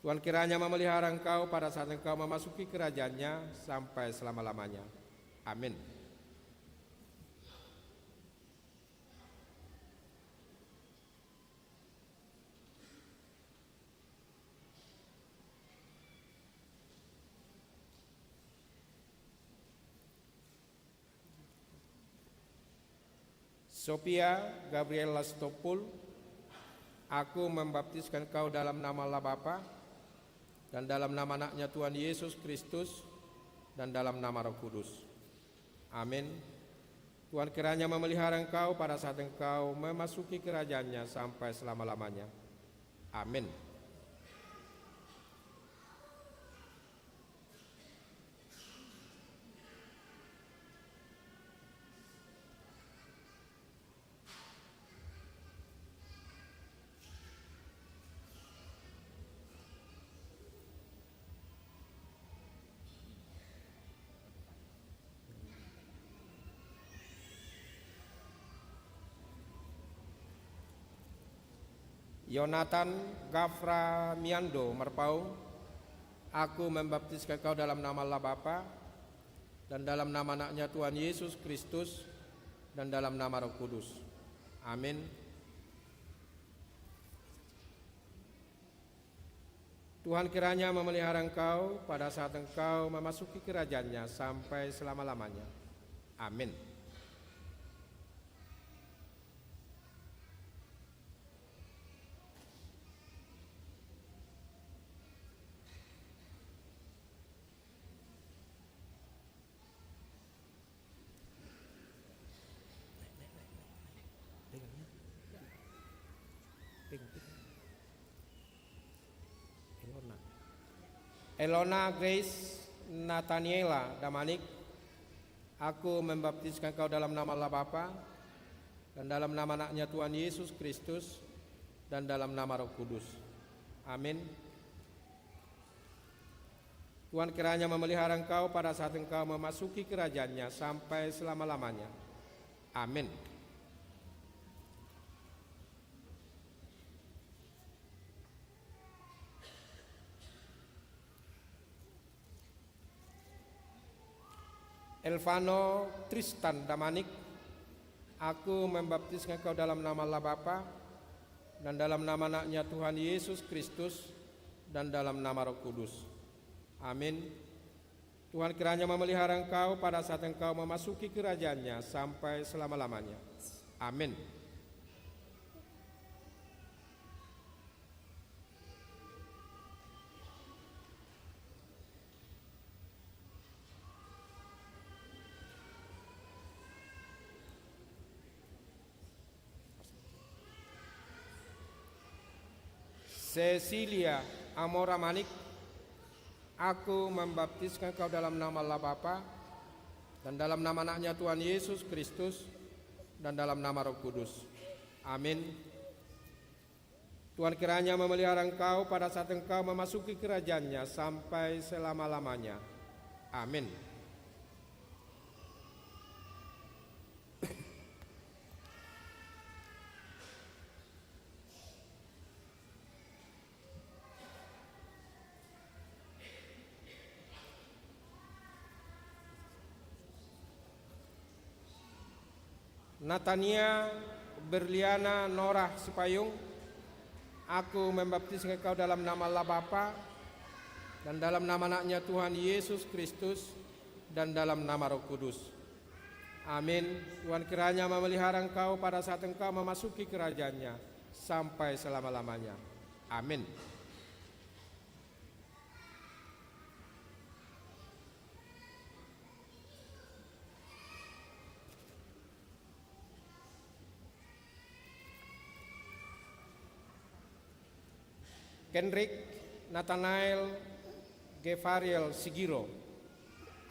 Tuhan kiranya memelihara engkau pada saat engkau memasuki kerajaan-Nya sampai selama-lamanya. Amin. Sophia Gabriela Stopul, aku membaptiskan kau dalam nama Allah Bapa dan dalam nama anaknya Tuhan Yesus Kristus dan dalam nama Roh Kudus. Amin. Tuhan kiranya memelihara engkau pada saat engkau memasuki kerajaannya sampai selama-lamanya. Amin. Yonatan Gafra Miando Merpau, aku membaptiskan kau dalam nama Allah Bapa dan dalam nama anaknya Tuhan Yesus Kristus dan dalam nama Roh Kudus. Amin. Tuhan kiranya memelihara engkau pada saat engkau memasuki kerajaannya sampai selama-lamanya. Amin. Elona Grace Nathaniela Damanik, aku membaptiskan kau dalam nama Allah Bapa dan dalam nama anaknya Tuhan Yesus Kristus dan dalam nama Roh Kudus. Amin. Tuhan kiranya memelihara engkau pada saat engkau memasuki kerajaannya sampai selama-lamanya. Amin. Elvano Tristan Damanik, aku membaptiskan kau dalam nama Allah Bapa dan dalam nama anaknya Tuhan Yesus Kristus dan dalam nama Roh Kudus. Amin. Tuhan kiranya memelihara engkau pada saat engkau memasuki kerajaannya sampai selama-lamanya. Amin. Cecilia Amora Manik, aku membaptiskan kau dalam nama Allah Bapa dan dalam nama anaknya Tuhan Yesus Kristus dan dalam nama Roh Kudus. Amin. Tuhan kiranya memelihara engkau pada saat engkau memasuki kerajaannya sampai selama-lamanya. Amin. Natania Berliana Norah Sipayung, aku membaptiskan kau dalam nama Allah Bapa dan dalam nama anaknya Tuhan Yesus Kristus dan dalam nama Roh Kudus. Amin. Tuhan kiranya memelihara engkau pada saat engkau memasuki kerajaannya sampai selama-lamanya. Amin. Kendrick Nathanael Gevariel Sigiro,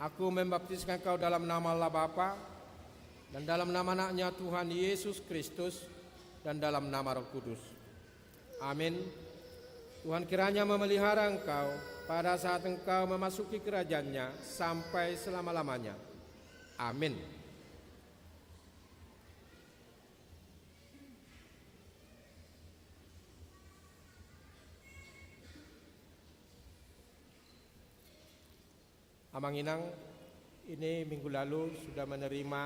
aku membaptiskan kau dalam nama Allah Bapa dan dalam nama anaknya Tuhan Yesus Kristus dan dalam nama Roh Kudus. Amin. Tuhan kiranya memelihara engkau pada saat engkau memasuki kerajaannya sampai selama-lamanya. Amin. Amang Inang ini minggu lalu sudah menerima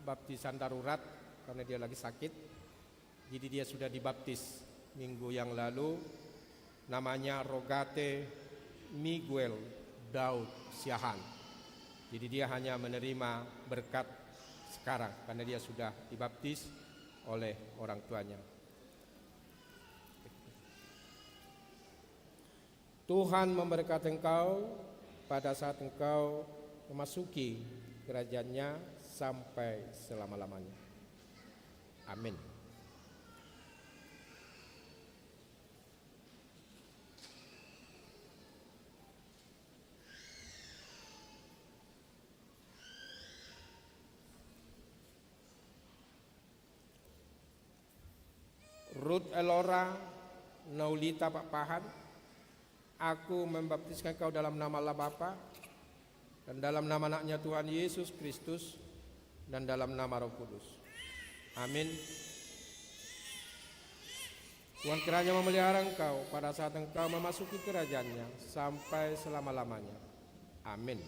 baptisan darurat karena dia lagi sakit. Jadi dia sudah dibaptis minggu yang lalu. Namanya Rogate Miguel Daud Siahan. Jadi dia hanya menerima berkat sekarang karena dia sudah dibaptis oleh orang tuanya. Tuhan memberkati engkau pada saat engkau memasuki kerajaan-Nya sampai selama-lamanya. Amin. Ruth Elora Naulita Pak Pahan, aku membaptiskan kau dalam nama Allah Bapa dan dalam nama anaknya Tuhan Yesus Kristus dan dalam nama Roh Kudus. Amin. Tuhan kiranya memelihara engkau pada saat engkau memasuki kerajaan-Nya sampai selama-lamanya. Amin.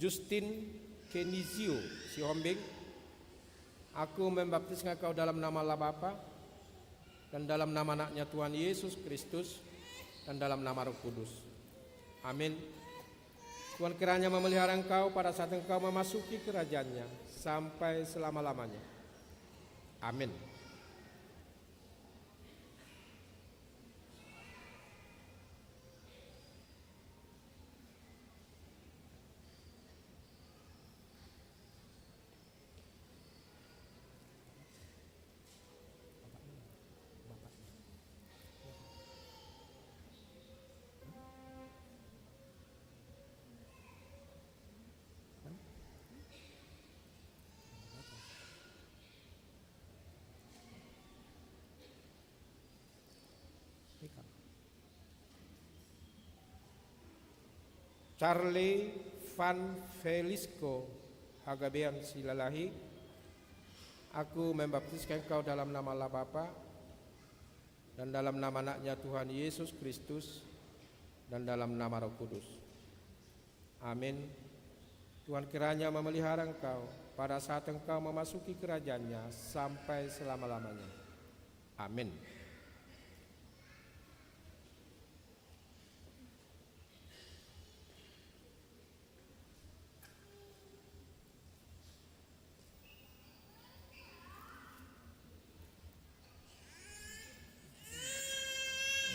Justin Kenizio Sihombing, aku membaptiskan kau dalam nama Allah Bapa dan dalam nama anaknya Tuhan Yesus Kristus dan dalam nama Roh Kudus. Amin. Tuhan kiranya memelihara engkau pada saat engkau memasuki kerajaan-Nya sampai selama-lamanya. Amin. Charlie Van Velisco Hagabean Silalahi, aku membaptiskan kau dalam nama Allah Bapa dan dalam nama anaknya Tuhan Yesus Kristus dan dalam nama Roh Kudus. Amin. Tuhan kiranya memelihara engkau pada saat engkau memasuki kerajaan-Nya sampai selama-lamanya. Amin.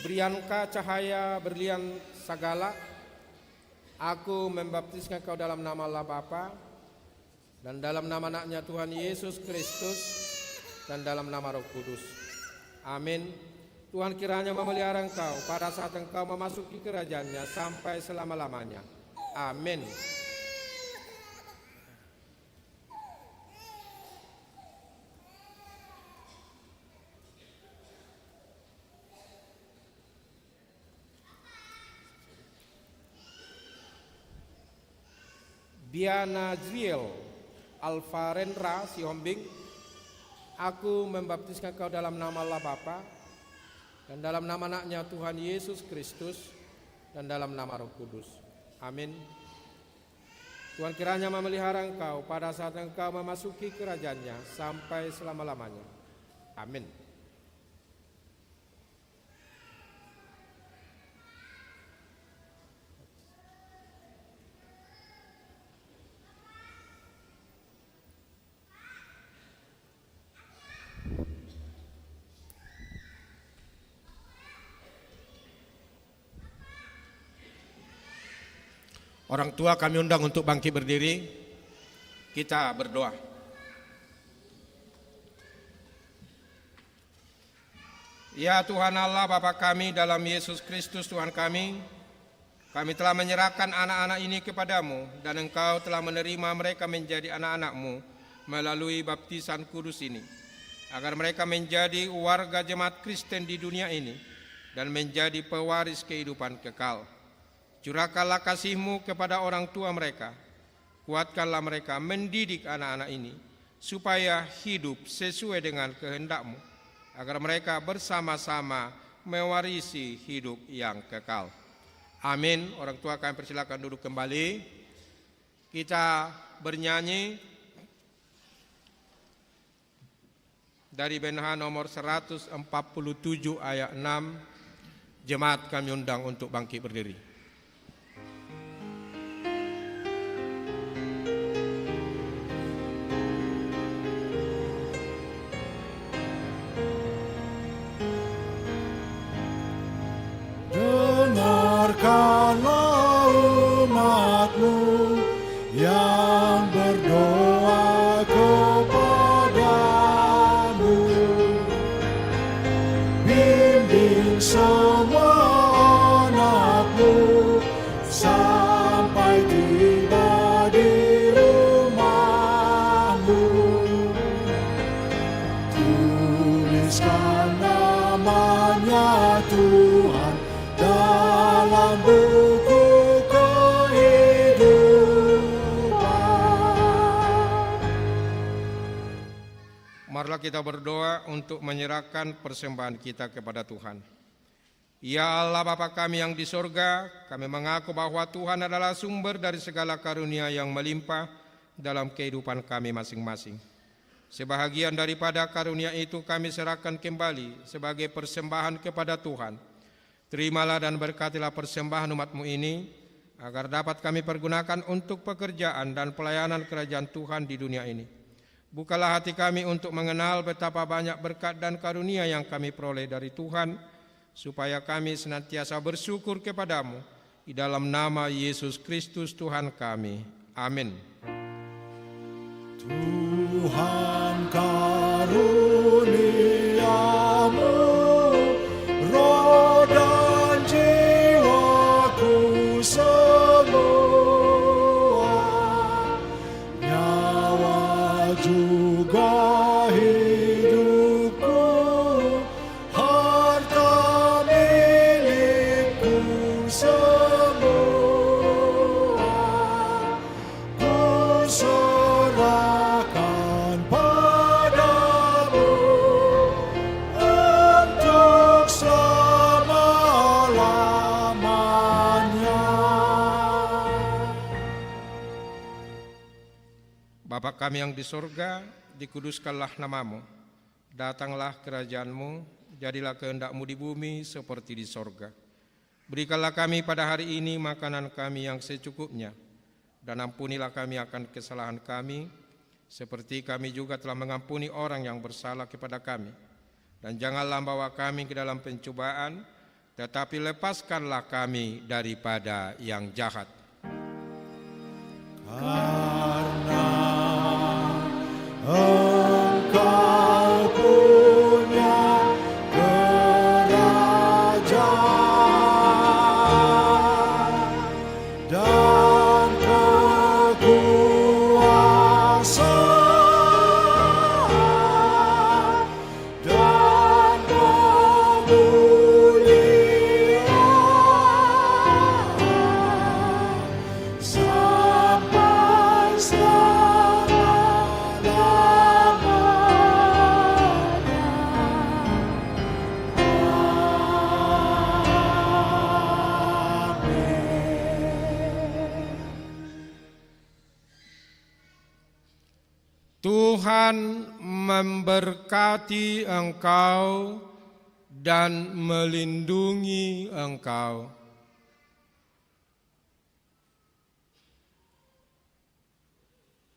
Brianka Cahaya Berlian Sagala, aku membaptiskan kau dalam nama Allah Bapa dan dalam nama anaknya Tuhan Yesus Kristus dan dalam nama Roh Kudus. Amin. Tuhan kiranya memelihara engkau pada saat engkau memasuki kerajaan-Nya sampai selama-lamanya. Amin. Diana Zriel Alvarendra Sihombing, aku membaptiskan kau dalam nama Allah Bapa dan dalam nama anaknya Tuhan Yesus Kristus dan dalam nama Roh Kudus. Amin. Tuhan kiranya memelihara engkau pada saat engkau memasuki kerajaan-Nya sampai selama-lamanya. Amin. Orang tua kami undang untuk bangkit berdiri. Kita berdoa. Ya Tuhan Allah Bapa kami dalam Yesus Kristus Tuhan kami telah menyerahkan anak-anak ini kepadamu dan Engkau telah menerima mereka menjadi anak-anak-Mu melalui baptisan kudus ini, agar mereka menjadi warga jemaat Kristen di dunia ini dan menjadi pewaris kehidupan kekal. Curahkanlah kasih-Mu kepada orang tua mereka, kuatkanlah mereka mendidik anak-anak ini, supaya hidup sesuai dengan kehendak-Mu, agar mereka bersama-sama mewarisi hidup yang kekal. Amin. Orang tua kami persilakan duduk kembali. Kita bernyanyi dari BNH nomor 147 ayat 6, jemaat kami undang untuk bangkit berdiri. Dengarkanlah umat-Mu yang berdoa kepadamu. Bimbing semua anak-Mu sampai tiba di rumah-Mu. Tuliskan namanya Tuhan dalam buku kehidupan. Marilah kita berdoa untuk menyerahkan persembahan kita kepada Tuhan. Ya Allah Bapa kami yang di sorga, kami mengaku bahwa Tuhan adalah sumber dari segala karunia yang melimpah dalam kehidupan kami masing-masing. Sebahagian daripada karunia itu kami serahkan kembali sebagai persembahan kepada Tuhan. Terimalah dan berkatilah persembahan umat-Mu ini, agar dapat kami pergunakan untuk pekerjaan dan pelayanan kerajaan Tuhan di dunia ini. Bukalah hati kami untuk mengenal betapa banyak berkat dan karunia yang kami peroleh dari Tuhan, supaya kami senantiasa bersyukur kepadamu, di dalam nama Yesus Kristus Tuhan kami. Amin. Tuhan karuniamu, roh dan jiwaku semua, nyawa juga hidupku, harta milikku semua, ku serahkan padamu untuk selama-lamanya. Bapa kami yang di sorga, dikuduskanlah namamu. Datanglah kerajaan-Mu, jadilah kehendak-Mu di bumi seperti di sorga. Berikanlah kami pada hari ini makanan kami yang secukupnya, dan ampunilah kami akan kesalahan kami, seperti kami juga telah mengampuni orang yang bersalah kepada kami. Dan janganlah bawa kami ke dalam pencobaan, tetapi lepaskanlah kami daripada yang jahat. Karena Engkau punya kerajaan dan kekuasaan dan kemuliaan sampai Tuhan memberkati engkau dan melindungi engkau.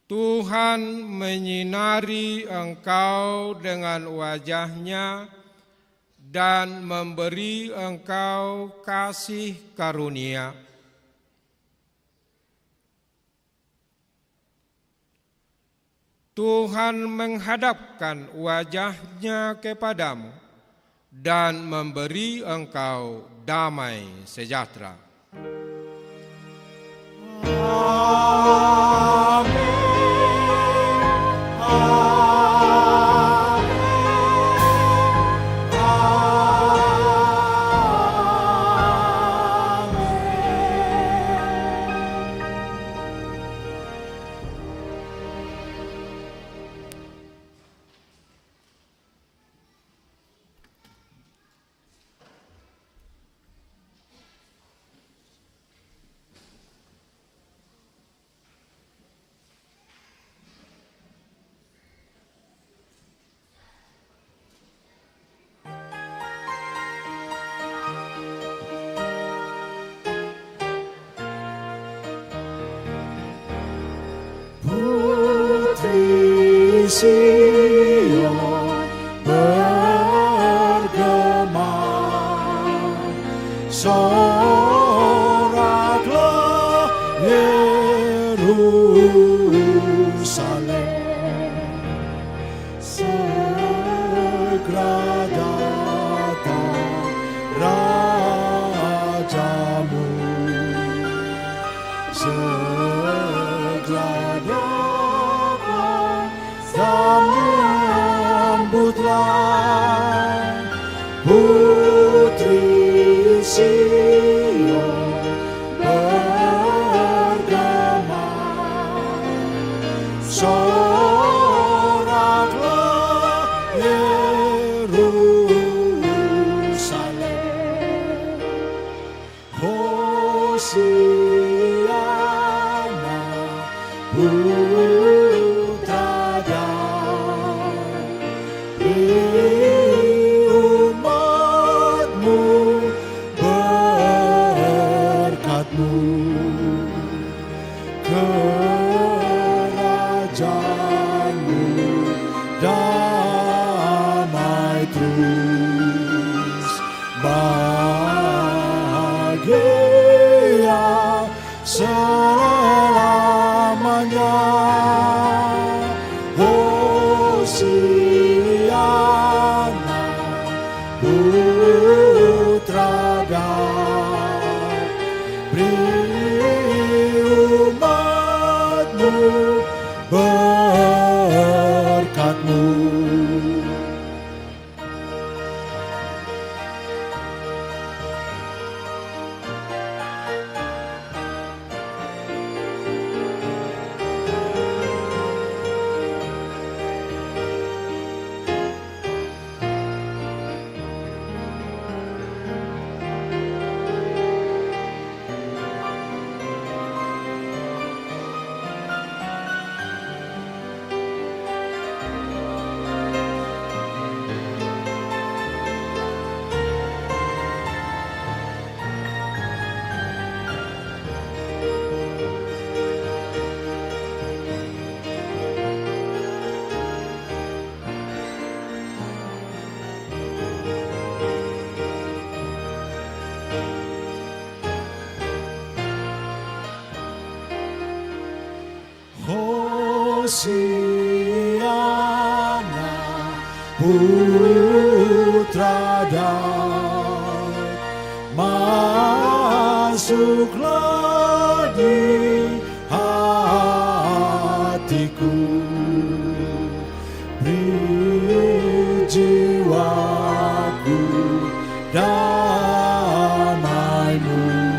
Tuhan menyinari engkau dengan wajah-Nya dan memberi engkau kasih karunia. Tuhan menghadapkan wajah-Nya kepadamu dan memberi engkau damai sejahtera. Amin. Sion bergema, soraklah Yerusalem, segera datang Rajamu, segera datang, sambutlah Putri Sion bergema, soraklah Yerusalem, Hosiana Putra Daud, beri umatmu berkat-Mu, kerajaan-Mu damai terus, bahagia selamanya. Hosiana Putra Daud, beri umat-Mu berkat-Mu. Hosiana Putra Daud, masuklah di hatiku, beri jiwaku dan